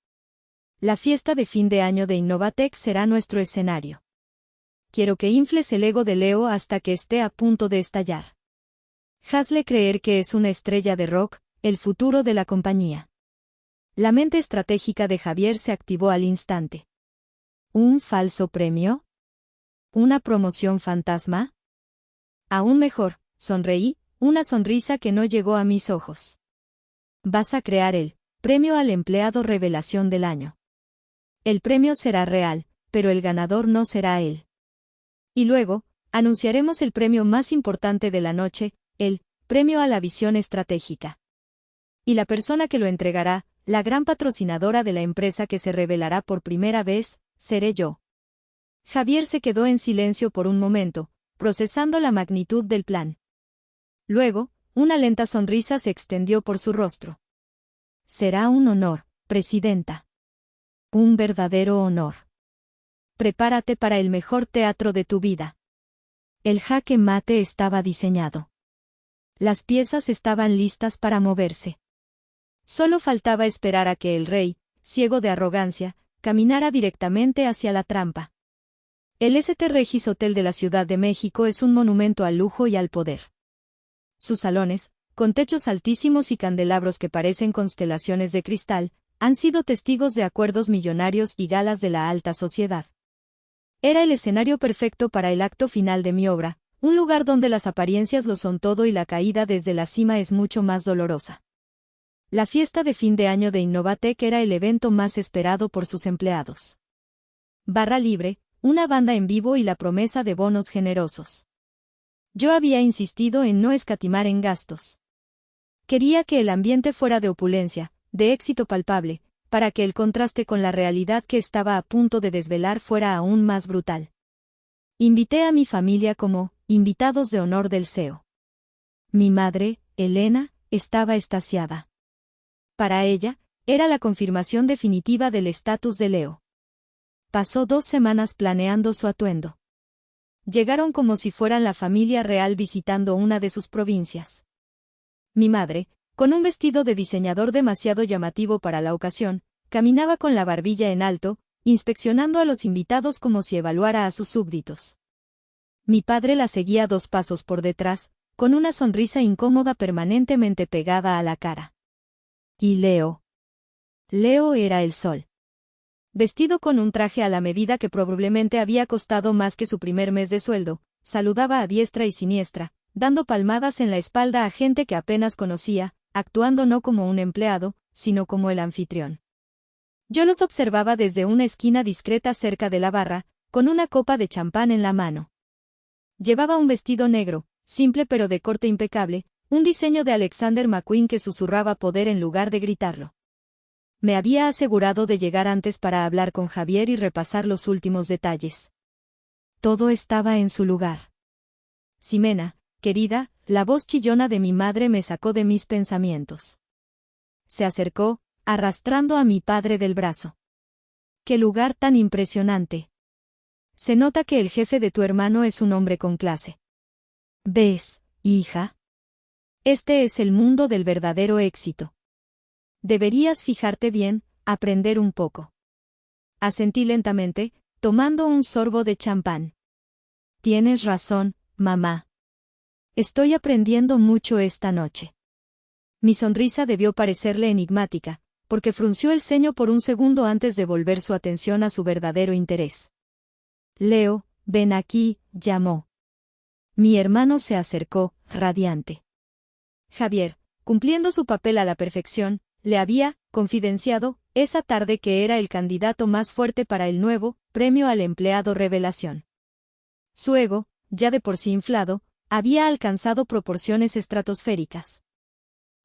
La fiesta de fin de año de Innovatec será nuestro escenario. Quiero que infles el ego de Leo hasta que esté a punto de estallar. Hazle creer que es una estrella de rock, el futuro de la compañía. La mente estratégica de Javier se activó al instante. ¿Un falso premio? ¿Una promoción fantasma? Aún mejor, sonreí, una sonrisa que no llegó a mis ojos. Vas a crear el premio al empleado revelación del año. El premio será real, pero el ganador no será él. Y luego, anunciaremos el premio más importante de la noche, el premio a la visión estratégica. Y la persona que lo entregará, la gran patrocinadora de la empresa que se revelará por primera vez, seré yo. Javier se quedó en silencio por un momento, procesando la magnitud del plan. Luego, una lenta sonrisa se extendió por su rostro. Será un honor, presidenta. Un verdadero honor. Prepárate para el mejor teatro de tu vida. El jaque mate estaba diseñado. Las piezas estaban listas para moverse. Solo faltaba esperar a que el rey, ciego de arrogancia, caminara directamente hacia la trampa. El St. Regis Hotel de la Ciudad de México es un monumento al lujo y al poder. Sus salones, con techos altísimos y candelabros que parecen constelaciones de cristal, han sido testigos de acuerdos millonarios y galas de la alta sociedad. Era el escenario perfecto para el acto final de mi obra, un lugar donde las apariencias lo son todo y la caída desde la cima es mucho más dolorosa. La fiesta de fin de año de Innovatec era el evento más esperado por sus empleados. Barra libre, una banda en vivo y la promesa de bonos generosos. Yo había insistido en no escatimar en gastos. Quería que el ambiente fuera de opulencia, de éxito palpable, para que el contraste con la realidad que estaba a punto de desvelar fuera aún más brutal. Invité a mi familia como invitados de honor del CEO. Mi madre, Elena, estaba extasiada. Para ella, era la confirmación definitiva del estatus de Leo. Pasó 2 semanas planeando su atuendo. Llegaron como si fueran la familia real visitando una de sus provincias. Mi madre, con un vestido de diseñador demasiado llamativo para la ocasión, caminaba con la barbilla en alto, inspeccionando a los invitados como si evaluara a sus súbditos. Mi padre la seguía 2 pasos por detrás, con una sonrisa incómoda permanentemente pegada a la cara. Y Leo. Leo era el sol. Vestido con un traje a la medida que probablemente había costado más que su primer mes de sueldo, saludaba a diestra y siniestra, dando palmadas en la espalda a gente que apenas conocía, actuando no como un empleado, sino como el anfitrión. Yo los observaba desde una esquina discreta cerca de la barra, con una copa de champán en la mano. Llevaba un vestido negro, simple pero de corte impecable, un diseño de Alexander McQueen que susurraba poder en lugar de gritarlo. Me había asegurado de llegar antes para hablar con Javier y repasar los últimos detalles. Todo estaba en su lugar. Ximena, querida, la voz chillona de mi madre me sacó de mis pensamientos. Se acercó, arrastrando a mi padre del brazo. ¡Qué lugar tan impresionante! Se nota que el jefe de tu hermano es un hombre con clase. ¿Ves, hija? Este es el mundo del verdadero éxito. Deberías fijarte bien, aprender un poco. Asentí lentamente, tomando un sorbo de champán. Tienes razón, mamá. Estoy aprendiendo mucho esta noche. Mi sonrisa debió parecerle enigmática, porque frunció el ceño por un segundo antes de volver su atención a su verdadero interés. Leo, ven aquí, llamó. Mi hermano se acercó, radiante. Javier, cumpliendo su papel a la perfección, le había confidenciado esa tarde que era el candidato más fuerte para el nuevo premio al empleado revelación. Su ego, ya de por sí inflado, había alcanzado proporciones estratosféricas.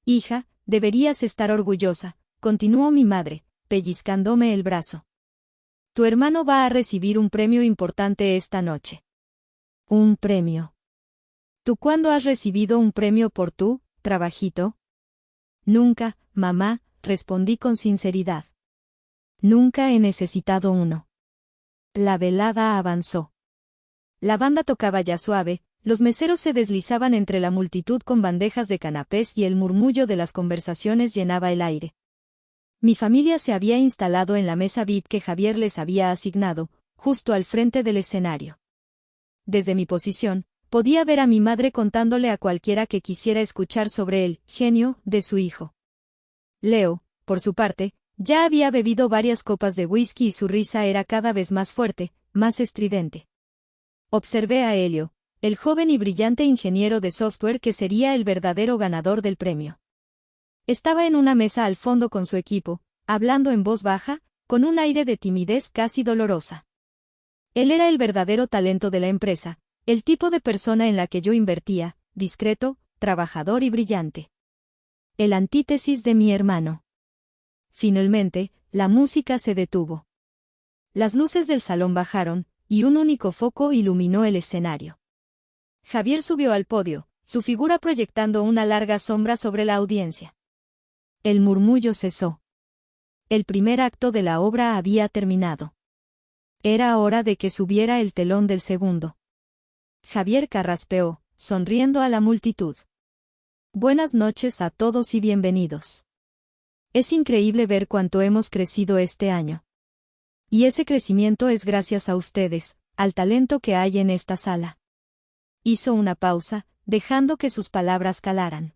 Hija, deberías estar orgullosa, continuó mi madre, pellizcándome el brazo. Tu hermano va a recibir un premio importante esta noche. ¿Un premio? ¿Tú cuándo has recibido un premio por tu trabajito? Nunca, mamá, respondí con sinceridad. Nunca he necesitado uno. La velada avanzó. La banda tocaba ya suave, los meseros se deslizaban entre la multitud con bandejas de canapés y el murmullo de las conversaciones llenaba el aire. Mi familia se había instalado en la mesa VIP que Javier les había asignado, justo al frente del escenario. Desde mi posición, podía ver a mi madre contándole a cualquiera que quisiera escuchar sobre el genio de su hijo. Leo, por su parte, ya había bebido varias copas de whisky y su risa era cada vez más fuerte, más estridente. Observé a Elio, el joven y brillante ingeniero de software que sería el verdadero ganador del premio. Estaba en una mesa al fondo con su equipo, hablando en voz baja, con un aire de timidez casi dolorosa. Él era el verdadero talento de la empresa, el tipo de persona en la que yo invertía, discreto, trabajador y brillante. El antítesis de mi hermano. Finalmente, la música se detuvo. Las luces del salón bajaron, y un único foco iluminó el escenario. Javier subió al podio, su figura proyectando una larga sombra sobre la audiencia. El murmullo cesó. El primer acto de la obra había terminado. Era hora de que subiera el telón del segundo. Javier carraspeó, sonriendo a la multitud. Buenas noches a todos y bienvenidos. Es increíble ver cuánto hemos crecido este año. Y ese crecimiento es gracias a ustedes, al talento que hay en esta sala. Hizo una pausa, dejando que sus palabras calaran.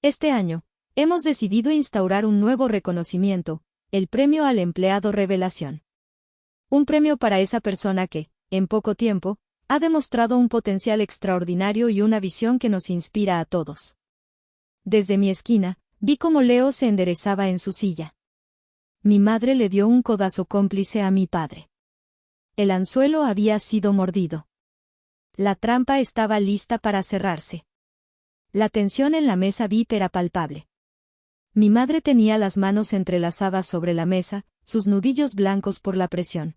Este año, hemos decidido instaurar un nuevo reconocimiento, el Premio al Empleado Revelación. Un premio para esa persona que, en poco tiempo, ha demostrado un potencial extraordinario y una visión que nos inspira a todos. Desde mi esquina, vi cómo Leo se enderezaba en su silla. Mi madre le dio un codazo cómplice a mi padre. El anzuelo había sido mordido. La trampa estaba lista para cerrarse. La tensión en la mesa VIP era palpable. Mi madre tenía las manos entrelazadas sobre la mesa, sus nudillos blancos por la presión.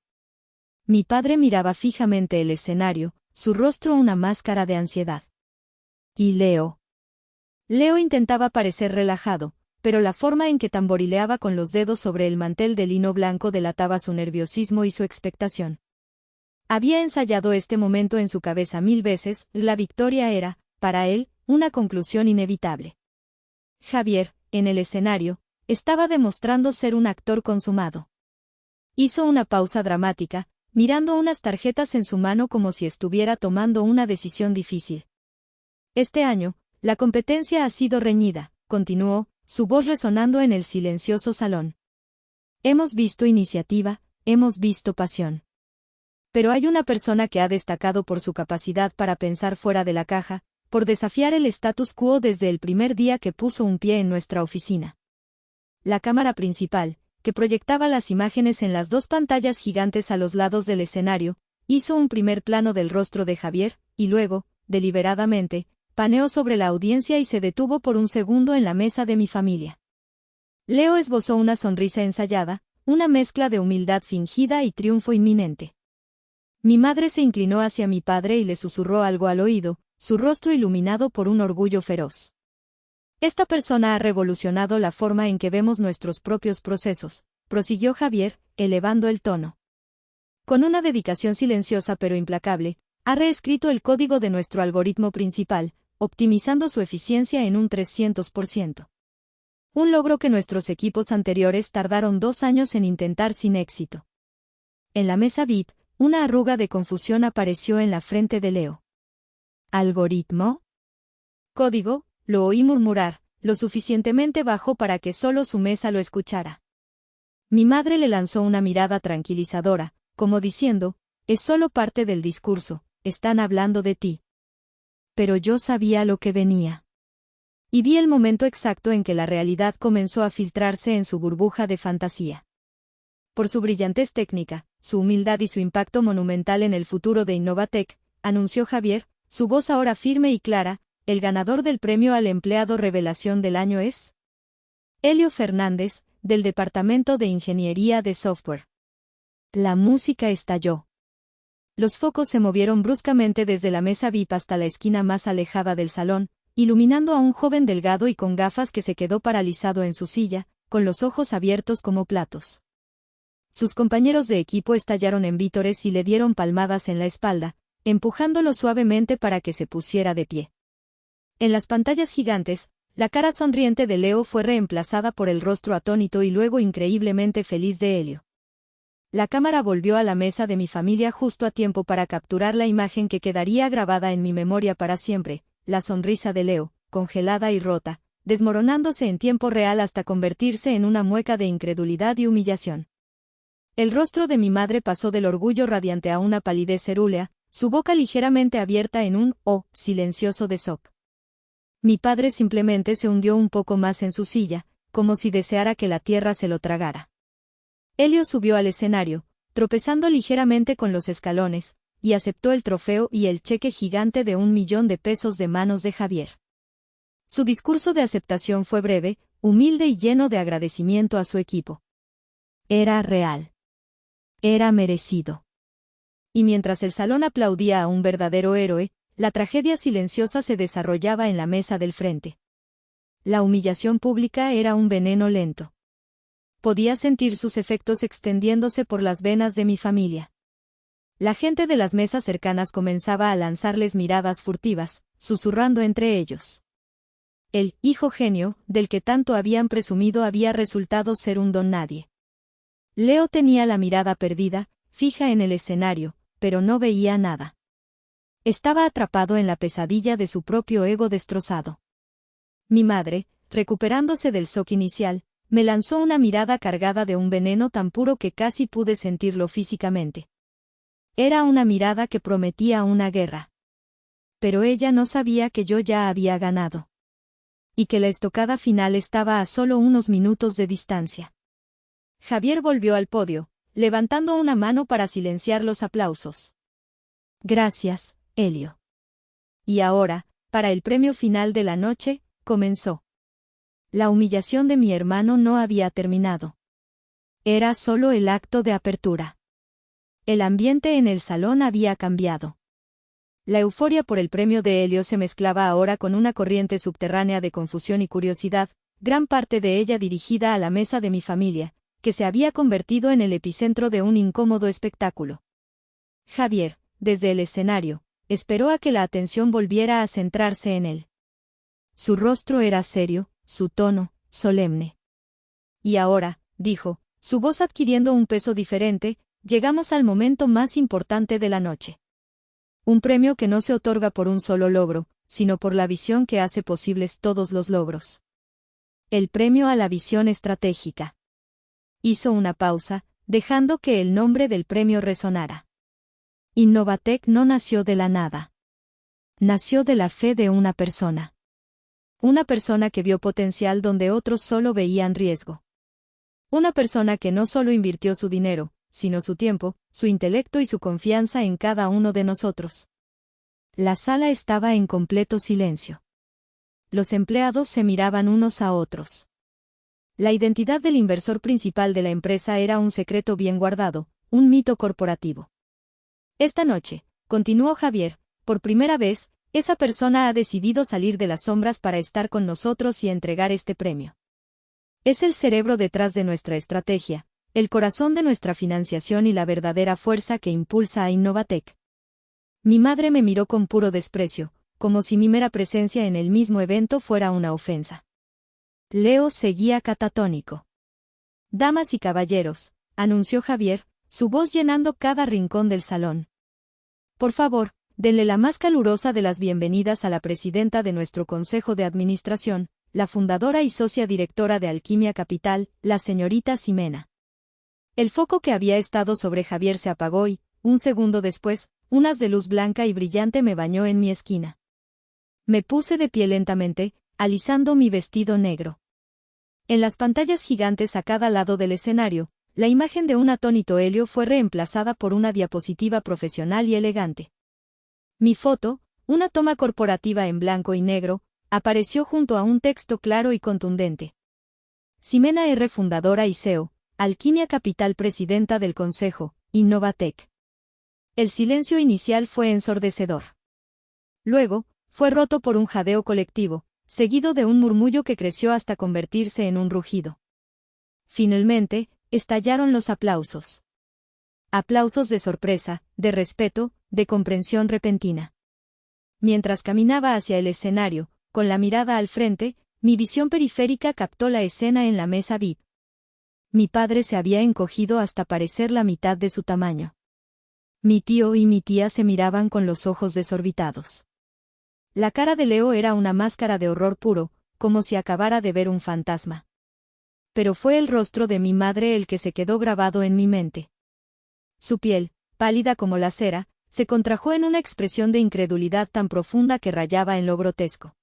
Mi padre miraba fijamente el escenario, su rostro una máscara de ansiedad. ¿Y Leo? Leo intentaba parecer relajado, pero la forma en que tamborileaba con los dedos sobre el mantel de lino blanco delataba su nerviosismo y su expectación. Había ensayado este momento en su cabeza 1000 veces, la victoria era, para él, una conclusión inevitable. Javier, en el escenario, estaba demostrando ser un actor consumado. Hizo una pausa dramática, mirando unas tarjetas en su mano como si estuviera tomando una decisión difícil. Este año, la competencia ha sido reñida, continuó, su voz resonando en el silencioso salón. Hemos visto iniciativa, hemos visto pasión. Pero hay una persona que ha destacado por su capacidad para pensar fuera de la caja, por desafiar el status quo desde el primer día que puso un pie en nuestra oficina. La cámara principal, que proyectaba las imágenes en las dos pantallas gigantes a los lados del escenario, hizo un primer plano del rostro de Javier, y luego, deliberadamente, paneó sobre la audiencia y se detuvo por un segundo en la mesa de mi familia. Leo esbozó una sonrisa ensayada, una mezcla de humildad fingida y triunfo inminente. Mi madre se inclinó hacia mi padre y le susurró algo al oído, su rostro iluminado por un orgullo feroz. Esta persona ha revolucionado la forma en que vemos nuestros propios procesos, prosiguió Javier, elevando el tono. Con una dedicación silenciosa pero implacable, ha reescrito el código de nuestro algoritmo principal, optimizando su eficiencia en un 300%. Un logro que nuestros equipos anteriores tardaron 2 años en intentar sin éxito. En la mesa VIP, una arruga de confusión apareció en la frente de Leo. ¿Algoritmo? Código, lo oí murmurar, lo suficientemente bajo para que solo su mesa lo escuchara. Mi madre le lanzó una mirada tranquilizadora, como diciendo, es solo parte del discurso, están hablando de ti. Pero yo sabía lo que venía. Y vi el momento exacto en que la realidad comenzó a filtrarse en su burbuja de fantasía. Por su brillantez técnica, su humildad y su impacto monumental en el futuro de Innovatec, anunció Javier, su voz ahora firme y clara, el ganador del premio al empleado revelación del año es Elio Fernández, del Departamento de Ingeniería de Software. La música estalló. Los focos se movieron bruscamente desde la mesa VIP hasta la esquina más alejada del salón, iluminando a un joven delgado y con gafas que se quedó paralizado en su silla, con los ojos abiertos como platos. Sus compañeros de equipo estallaron en vítores y le dieron palmadas en la espalda, empujándolo suavemente para que se pusiera de pie. En las pantallas gigantes, la cara sonriente de Leo fue reemplazada por el rostro atónito y luego increíblemente feliz de Elio. La cámara volvió a la mesa de mi familia justo a tiempo para capturar la imagen que quedaría grabada en mi memoria para siempre, la sonrisa de Leo, congelada y rota, desmoronándose en tiempo real hasta convertirse en una mueca de incredulidad y humillación. El rostro de mi madre pasó del orgullo radiante a una palidez cerúlea, su boca ligeramente abierta en un «oh» silencioso de shock. Mi padre simplemente se hundió un poco más en su silla, como si deseara que la tierra se lo tragara. Elio subió al escenario, tropezando ligeramente con los escalones, y aceptó el trofeo y el cheque gigante de $1.000.000 de manos de Javier. Su discurso de aceptación fue breve, humilde y lleno de agradecimiento a su equipo. Era real. Era merecido. Y mientras el salón aplaudía a un verdadero héroe, la tragedia silenciosa se desarrollaba en la mesa del frente. La humillación pública era un veneno lento. Podía sentir sus efectos extendiéndose por las venas de mi familia. La gente de las mesas cercanas comenzaba a lanzarles miradas furtivas, susurrando entre ellos. El hijo genio, del que tanto habían presumido, había resultado ser un don nadie. Leo tenía la mirada perdida, fija en el escenario, pero no veía nada. Estaba atrapado en la pesadilla de su propio ego destrozado. Mi madre, recuperándose del shock inicial, me lanzó una mirada cargada de un veneno tan puro que casi pude sentirlo físicamente. Era una mirada que prometía una guerra. Pero ella no sabía que yo ya había ganado. Y que la estocada final estaba a solo unos minutos de distancia. Javier volvió al podio, levantando una mano para silenciar los aplausos. Gracias, Elio. Y ahora, para el premio final de la noche, comenzó. La humillación de mi hermano no había terminado. Era solo el acto de apertura. El ambiente en el salón había cambiado. La euforia por el premio de Elio se mezclaba ahora con una corriente subterránea de confusión y curiosidad, gran parte de ella dirigida a la mesa de mi familia, que se había convertido en el epicentro de un incómodo espectáculo. Javier, desde el escenario, esperó a que la atención volviera a centrarse en él. Su rostro era serio, su tono, solemne. Y ahora, dijo, su voz adquiriendo un peso diferente, llegamos al momento más importante de la noche. Un premio que no se otorga por un solo logro, sino por la visión que hace posibles todos los logros. El premio a la visión estratégica. Hizo una pausa, dejando que el nombre del premio resonara. Innovatec no nació de la nada. Nació de la fe de una persona. Una persona que vio potencial donde otros solo veían riesgo. Una persona que no solo invirtió su dinero, sino su tiempo, su intelecto y su confianza en cada uno de nosotros. La sala estaba en completo silencio. Los empleados se miraban unos a otros. La identidad del inversor principal de la empresa era un secreto bien guardado, un mito corporativo. Esta noche, continuó Javier, por primera vez, esa persona ha decidido salir de las sombras para estar con nosotros y entregar este premio. Es el cerebro detrás de nuestra estrategia, el corazón de nuestra financiación y la verdadera fuerza que impulsa a Innovatec. Mi madre me miró con puro desprecio, como si mi mera presencia en el mismo evento fuera una ofensa. Leo seguía catatónico. Damas y caballeros, anunció Javier, su voz llenando cada rincón del salón. Por favor, denle la más calurosa de las bienvenidas a la presidenta de nuestro Consejo de Administración, la fundadora y socia directora de Alquimia Capital, la señorita Ximena. El foco que había estado sobre Javier se apagó y, un segundo después, un haz de luz blanca y brillante me bañó en mi esquina. Me puse de pie lentamente, alisando mi vestido negro. En las pantallas gigantes a cada lado del escenario, la imagen de un atónito Elio fue reemplazada por una diapositiva profesional y elegante. Mi foto, una toma corporativa en blanco y negro, apareció junto a un texto claro y contundente. Ximena R. fundadora y CEO, Alquimia Capital presidenta del Consejo, Innovatec. El silencio inicial fue ensordecedor. Luego, fue roto por un jadeo colectivo, seguido de un murmullo que creció hasta convertirse en un rugido. Finalmente, estallaron los aplausos. Aplausos de sorpresa, de respeto, de comprensión repentina. Mientras caminaba hacia el escenario, con la mirada al frente, mi visión periférica captó la escena en la mesa VIP. mi padre se había encogido hasta parecer la mitad de su tamaño. Mi tío y mi tía se miraban con los ojos desorbitados. La cara de Leo era una máscara de horror puro, como si acabara de ver un fantasma. Pero fue el rostro de mi madre el que se quedó grabado en mi mente. Su piel, pálida como la cera, se contrajo en una expresión de incredulidad tan profunda que rayaba en lo grotesco.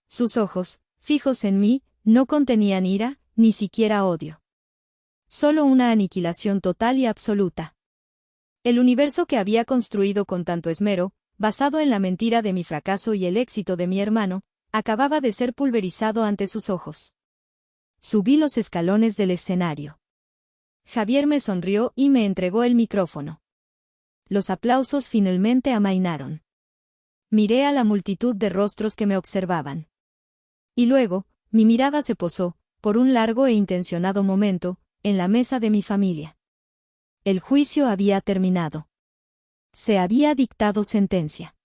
Sus ojos, fijos en mí, no contenían ira, ni siquiera odio. Solo una aniquilación total y absoluta. El universo que había construido con tanto esmero, basado en la mentira de mi fracaso y el éxito de mi hermano, acababa de ser pulverizado ante sus ojos. Subí los escalones del escenario. Javier me sonrió y me entregó el micrófono. Los aplausos finalmente amainaron. Miré a la multitud de rostros que me observaban. Y luego, mi mirada se posó, por un largo e intencionado momento, en la mesa de mi familia. El juicio había terminado. Se había dictado sentencia.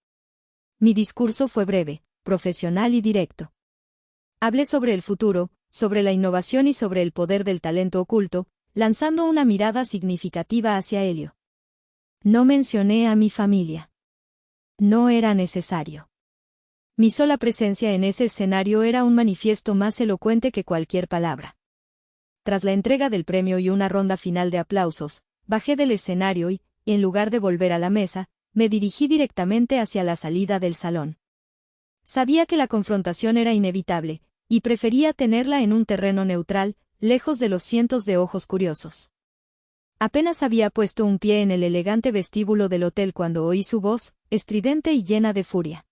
Mi discurso fue breve, profesional y directo. Hablé sobre el futuro, sobre la innovación y sobre el poder del talento oculto, lanzando una mirada significativa hacia Helio. No mencioné a mi familia. No era necesario. Mi sola presencia en ese escenario era un manifiesto más elocuente que cualquier palabra. Tras la entrega del premio y una ronda final de aplausos, bajé del escenario y, en lugar de volver a la mesa, me dirigí directamente hacia la salida del salón. Sabía que la confrontación era inevitable, y prefería tenerla en un terreno neutral, lejos de los cientos de ojos curiosos. Apenas había puesto un pie en el elegante vestíbulo del hotel cuando oí su voz, estridente y llena de furia.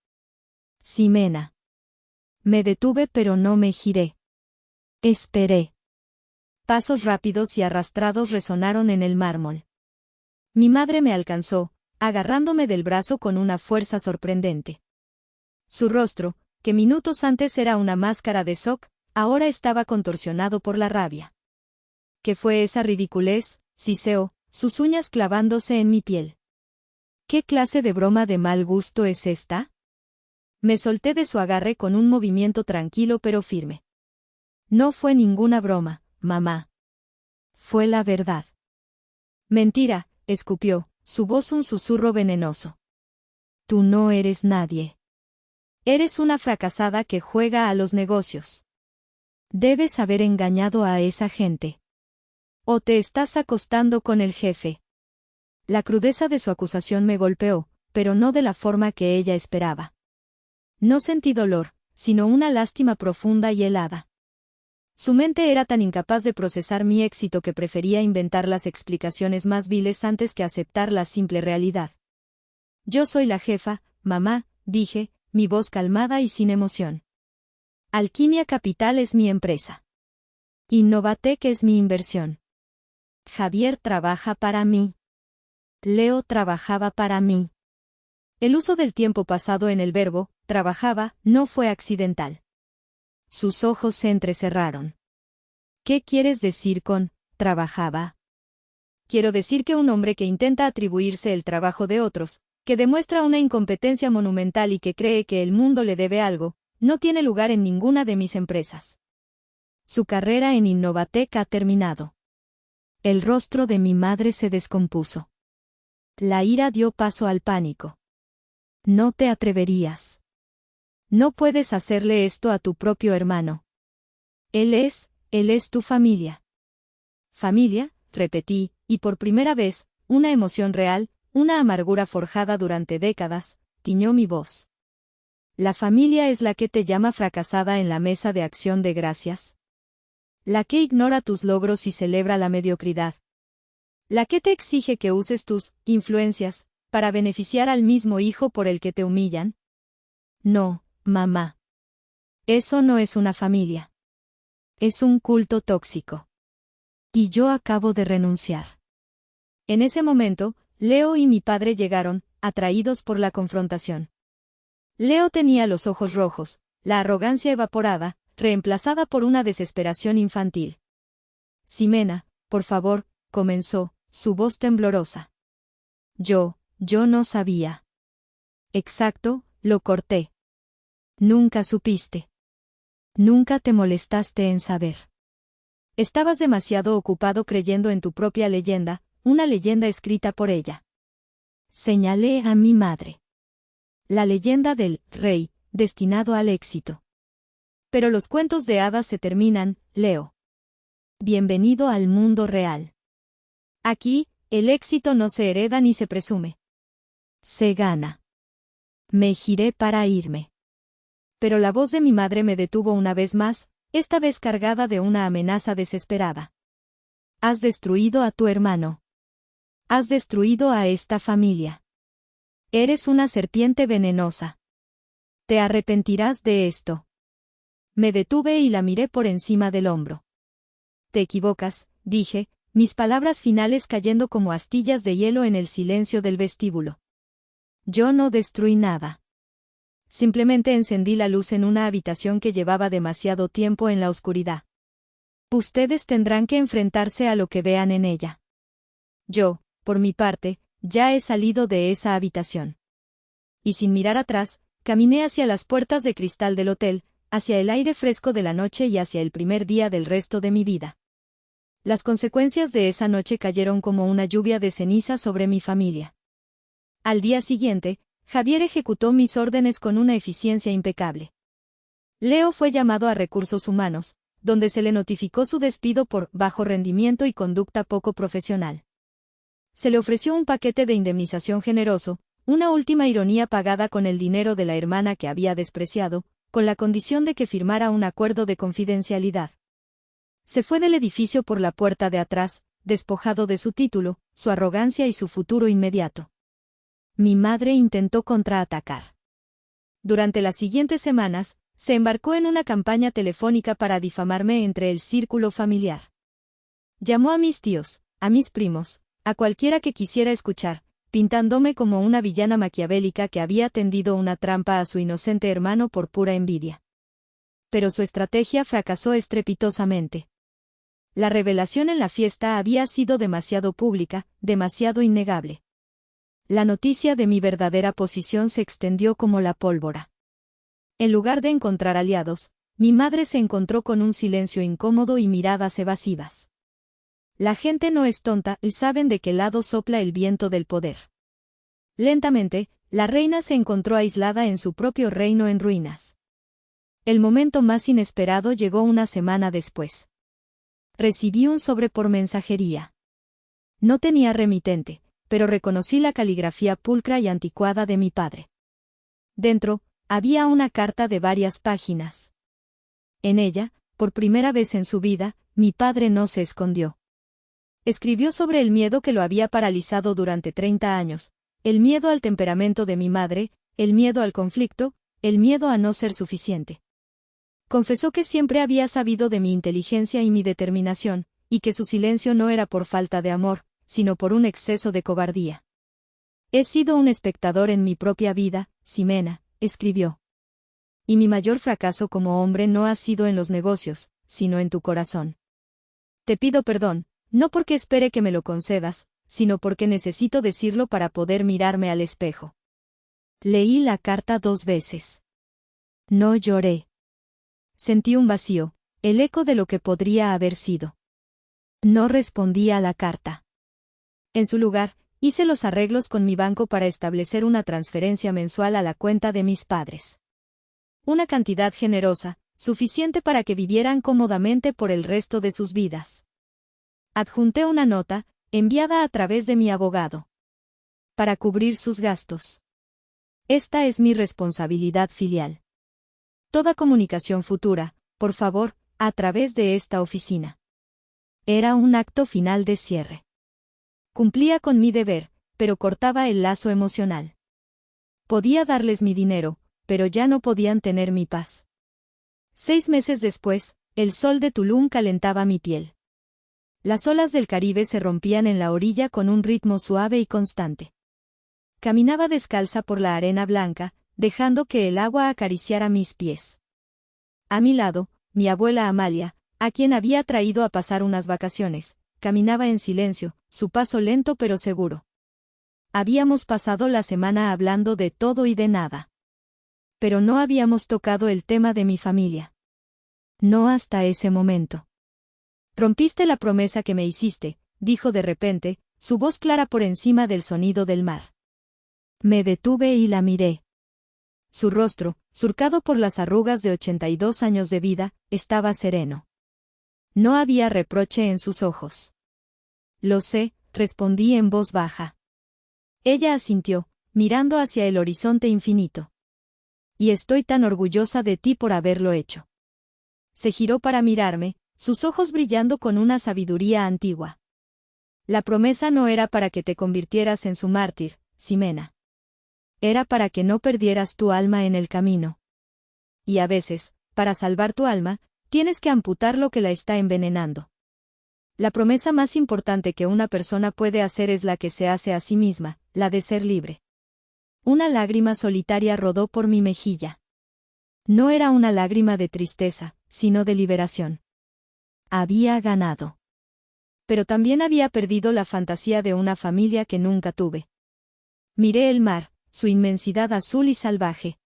Ximena. Me detuve pero no me giré. Esperé. Pasos rápidos y arrastrados resonaron en el mármol. Mi madre me alcanzó, agarrándome del brazo con una fuerza sorprendente. Su rostro, que minutos antes era una máscara de shock, ahora estaba contorsionado por la rabia. ¿Qué fue esa ridiculez?, siseó, sus uñas clavándose en mi piel. ¿Qué clase de broma de mal gusto es esta? Me solté de su agarre con un movimiento tranquilo pero firme. No fue ninguna broma, mamá. Fue la verdad. Mentira, escupió, su voz un susurro venenoso. Tú no eres nadie. Eres una fracasada que juega a los negocios. Debes haber engañado a esa gente. O te estás acostando con el jefe. La crudeza de su acusación me golpeó, pero no de la forma que ella esperaba. No sentí dolor, sino una lástima profunda y helada. Su mente era tan incapaz de procesar mi éxito que prefería inventar las explicaciones más viles antes que aceptar la simple realidad. Yo soy la jefa, mamá, dije, mi voz calmada y sin emoción. Alquimia Capital es mi empresa. Innovatec es mi inversión. Javier trabaja para mí. Leo trabajaba para mí. El uso del tiempo pasado en el verbo, trabajaba, no fue accidental. Sus ojos se entrecerraron. ¿Qué quieres decir con, trabajaba? Quiero decir que un hombre que intenta atribuirse el trabajo de otros, que demuestra una incompetencia monumental y que cree que el mundo le debe algo, no tiene lugar en ninguna de mis empresas. Su carrera en Innovatec ha terminado. El rostro de mi madre se descompuso. La ira dio paso al pánico. No te atreverías. No puedes hacerle esto a tu propio hermano. Él es tu familia. Familia, repetí, y por primera vez, una emoción real, una amargura forjada durante décadas, tiñó mi voz. ¿La familia es la que te llama fracasada en la mesa de acción de gracias? ¿La que ignora tus logros y celebra la mediocridad? ¿La que te exige que uses tus influencias para beneficiar al mismo hijo por el que te humillan? No, mamá. Eso no es una familia. Es un culto tóxico. Y yo acabo de renunciar. En ese momento, Leo y mi padre llegaron, atraídos por la confrontación. Leo tenía los ojos rojos, la arrogancia evaporada, reemplazada por una desesperación infantil. Ximena, por favor, comenzó, su voz temblorosa. Yo no sabía. Exacto, lo corté. Nunca supiste. Nunca te molestaste en saber. Estabas demasiado ocupado creyendo en tu propia leyenda, una leyenda escrita por ella. Señalé a mi madre. La leyenda del rey, destinado al éxito. Pero los cuentos de hadas se terminan, Leo. Bienvenido al mundo real. Aquí, el éxito no se hereda ni se presume. Se gana. Me giré para irme. Pero la voz de mi madre me detuvo una vez más, esta vez cargada de una amenaza desesperada. Has destruido a tu hermano. Has destruido a esta familia. Eres una serpiente venenosa. Te arrepentirás de esto. Me detuve y la miré por encima del hombro. Te equivocas, dije, mis palabras finales cayendo como astillas de hielo en el silencio del vestíbulo. Yo no destruí nada. Simplemente encendí la luz en una habitación que llevaba demasiado tiempo en la oscuridad. Ustedes tendrán que enfrentarse a lo que vean en ella. Yo, por mi parte, ya he salido de esa habitación. Y sin mirar atrás, caminé hacia las puertas de cristal del hotel, hacia el aire fresco de la noche y hacia el primer día del resto de mi vida. Las consecuencias de esa noche cayeron como una lluvia de ceniza sobre mi familia. Al día siguiente, Javier ejecutó mis órdenes con una eficiencia impecable. Leo fue llamado a Recursos Humanos, donde se le notificó su despido por bajo rendimiento y conducta poco profesional. Se le ofreció un paquete de indemnización generoso, una última ironía pagada con el dinero de la hermana que había despreciado, con la condición de que firmara un acuerdo de confidencialidad. Se fue del edificio por la puerta de atrás, despojado de su título, su arrogancia y su futuro inmediato. Mi madre intentó contraatacar. Durante las siguientes semanas, se embarcó en una campaña telefónica para difamarme entre el círculo familiar. Llamó a mis tíos, a mis primos, a cualquiera que quisiera escuchar, pintándome como una villana maquiavélica que había tendido una trampa a su inocente hermano por pura envidia. Pero su estrategia fracasó estrepitosamente. La revelación en la fiesta había sido demasiado pública, demasiado innegable. La noticia de mi verdadera posición se extendió como la pólvora. En lugar de encontrar aliados, mi madre se encontró con un silencio incómodo y miradas evasivas. La gente no es tonta y saben de qué lado sopla el viento del poder. Lentamente, la reina se encontró aislada en su propio reino en ruinas. El momento más inesperado llegó una semana después. Recibí un sobre por mensajería. No tenía remitente, pero reconocí la caligrafía pulcra y anticuada de mi padre. Dentro, había una carta de varias páginas. En ella, por primera vez en su vida, mi padre no se escondió. Escribió sobre el miedo que lo había paralizado durante 30 años, el miedo al temperamento de mi madre, el miedo al conflicto, el miedo a no ser suficiente. Confesó que siempre había sabido de mi inteligencia y mi determinación, y que su silencio no era por falta de amor, sino por un exceso de cobardía. He sido un espectador en mi propia vida, Ximena, escribió. Y mi mayor fracaso como hombre no ha sido en los negocios, sino en tu corazón. Te pido perdón, no porque espere que me lo concedas, sino porque necesito decirlo para poder mirarme al espejo. Leí la carta 2 veces. No lloré. Sentí un vacío, el eco de lo que podría haber sido. No respondí a la carta. En su lugar, hice los arreglos con mi banco para establecer una transferencia mensual a la cuenta de mis padres. Una cantidad generosa, suficiente para que vivieran cómodamente por el resto de sus vidas. Adjunté una nota, enviada a través de mi abogado. Para cubrir sus gastos. Esta es mi responsabilidad filial. Toda comunicación futura, por favor, a través de esta oficina. Era un acto final de cierre. Cumplía con mi deber, pero cortaba el lazo emocional. Podía darles mi dinero, pero ya no podían tener mi paz. 6 meses después, el sol de Tulum calentaba mi piel. Las olas del Caribe se rompían en la orilla con un ritmo suave y constante. Caminaba descalza por la arena blanca, dejando que el agua acariciara mis pies. A mi lado, mi abuela Amalia, a quien había traído a pasar unas vacaciones, caminaba en silencio, su paso lento pero seguro. Habíamos pasado la semana hablando de todo y de nada. Pero no habíamos tocado el tema de mi familia. No hasta ese momento. Rompiste la promesa que me hiciste, dijo de repente, su voz clara por encima del sonido del mar. Me detuve y la miré. Su rostro, surcado por las arrugas de 82 años de vida, estaba sereno. No había reproche en sus ojos. Lo sé, respondí en voz baja. Ella asintió, mirando hacia el horizonte infinito. Y estoy tan orgullosa de ti por haberlo hecho. Se giró para mirarme, sus ojos brillando con una sabiduría antigua. La promesa no era para que te convirtieras en su mártir, Ximena. Era para que no perdieras tu alma en el camino. Y a veces, para salvar tu alma, tienes que amputar lo que la está envenenando. La promesa más importante que una persona puede hacer es la que se hace a sí misma, la de ser libre. Una lágrima solitaria rodó por mi mejilla. No era una lágrima de tristeza, sino de liberación. Había ganado. Pero también había perdido la fantasía de una familia que nunca tuve. Miré el mar, su inmensidad azul y salvaje.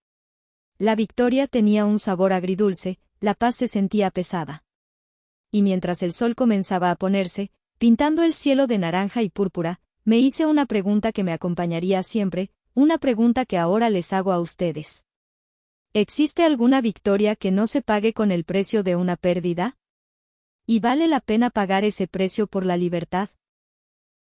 La victoria tenía un sabor agridulce, la paz se sentía pesada. Y mientras el sol comenzaba a ponerse, pintando el cielo de naranja y púrpura, me hice una pregunta que me acompañaría siempre, una pregunta que ahora les hago a ustedes. ¿Existe alguna victoria que no se pague con el precio de una pérdida? ¿Y vale la pena pagar ese precio por la libertad?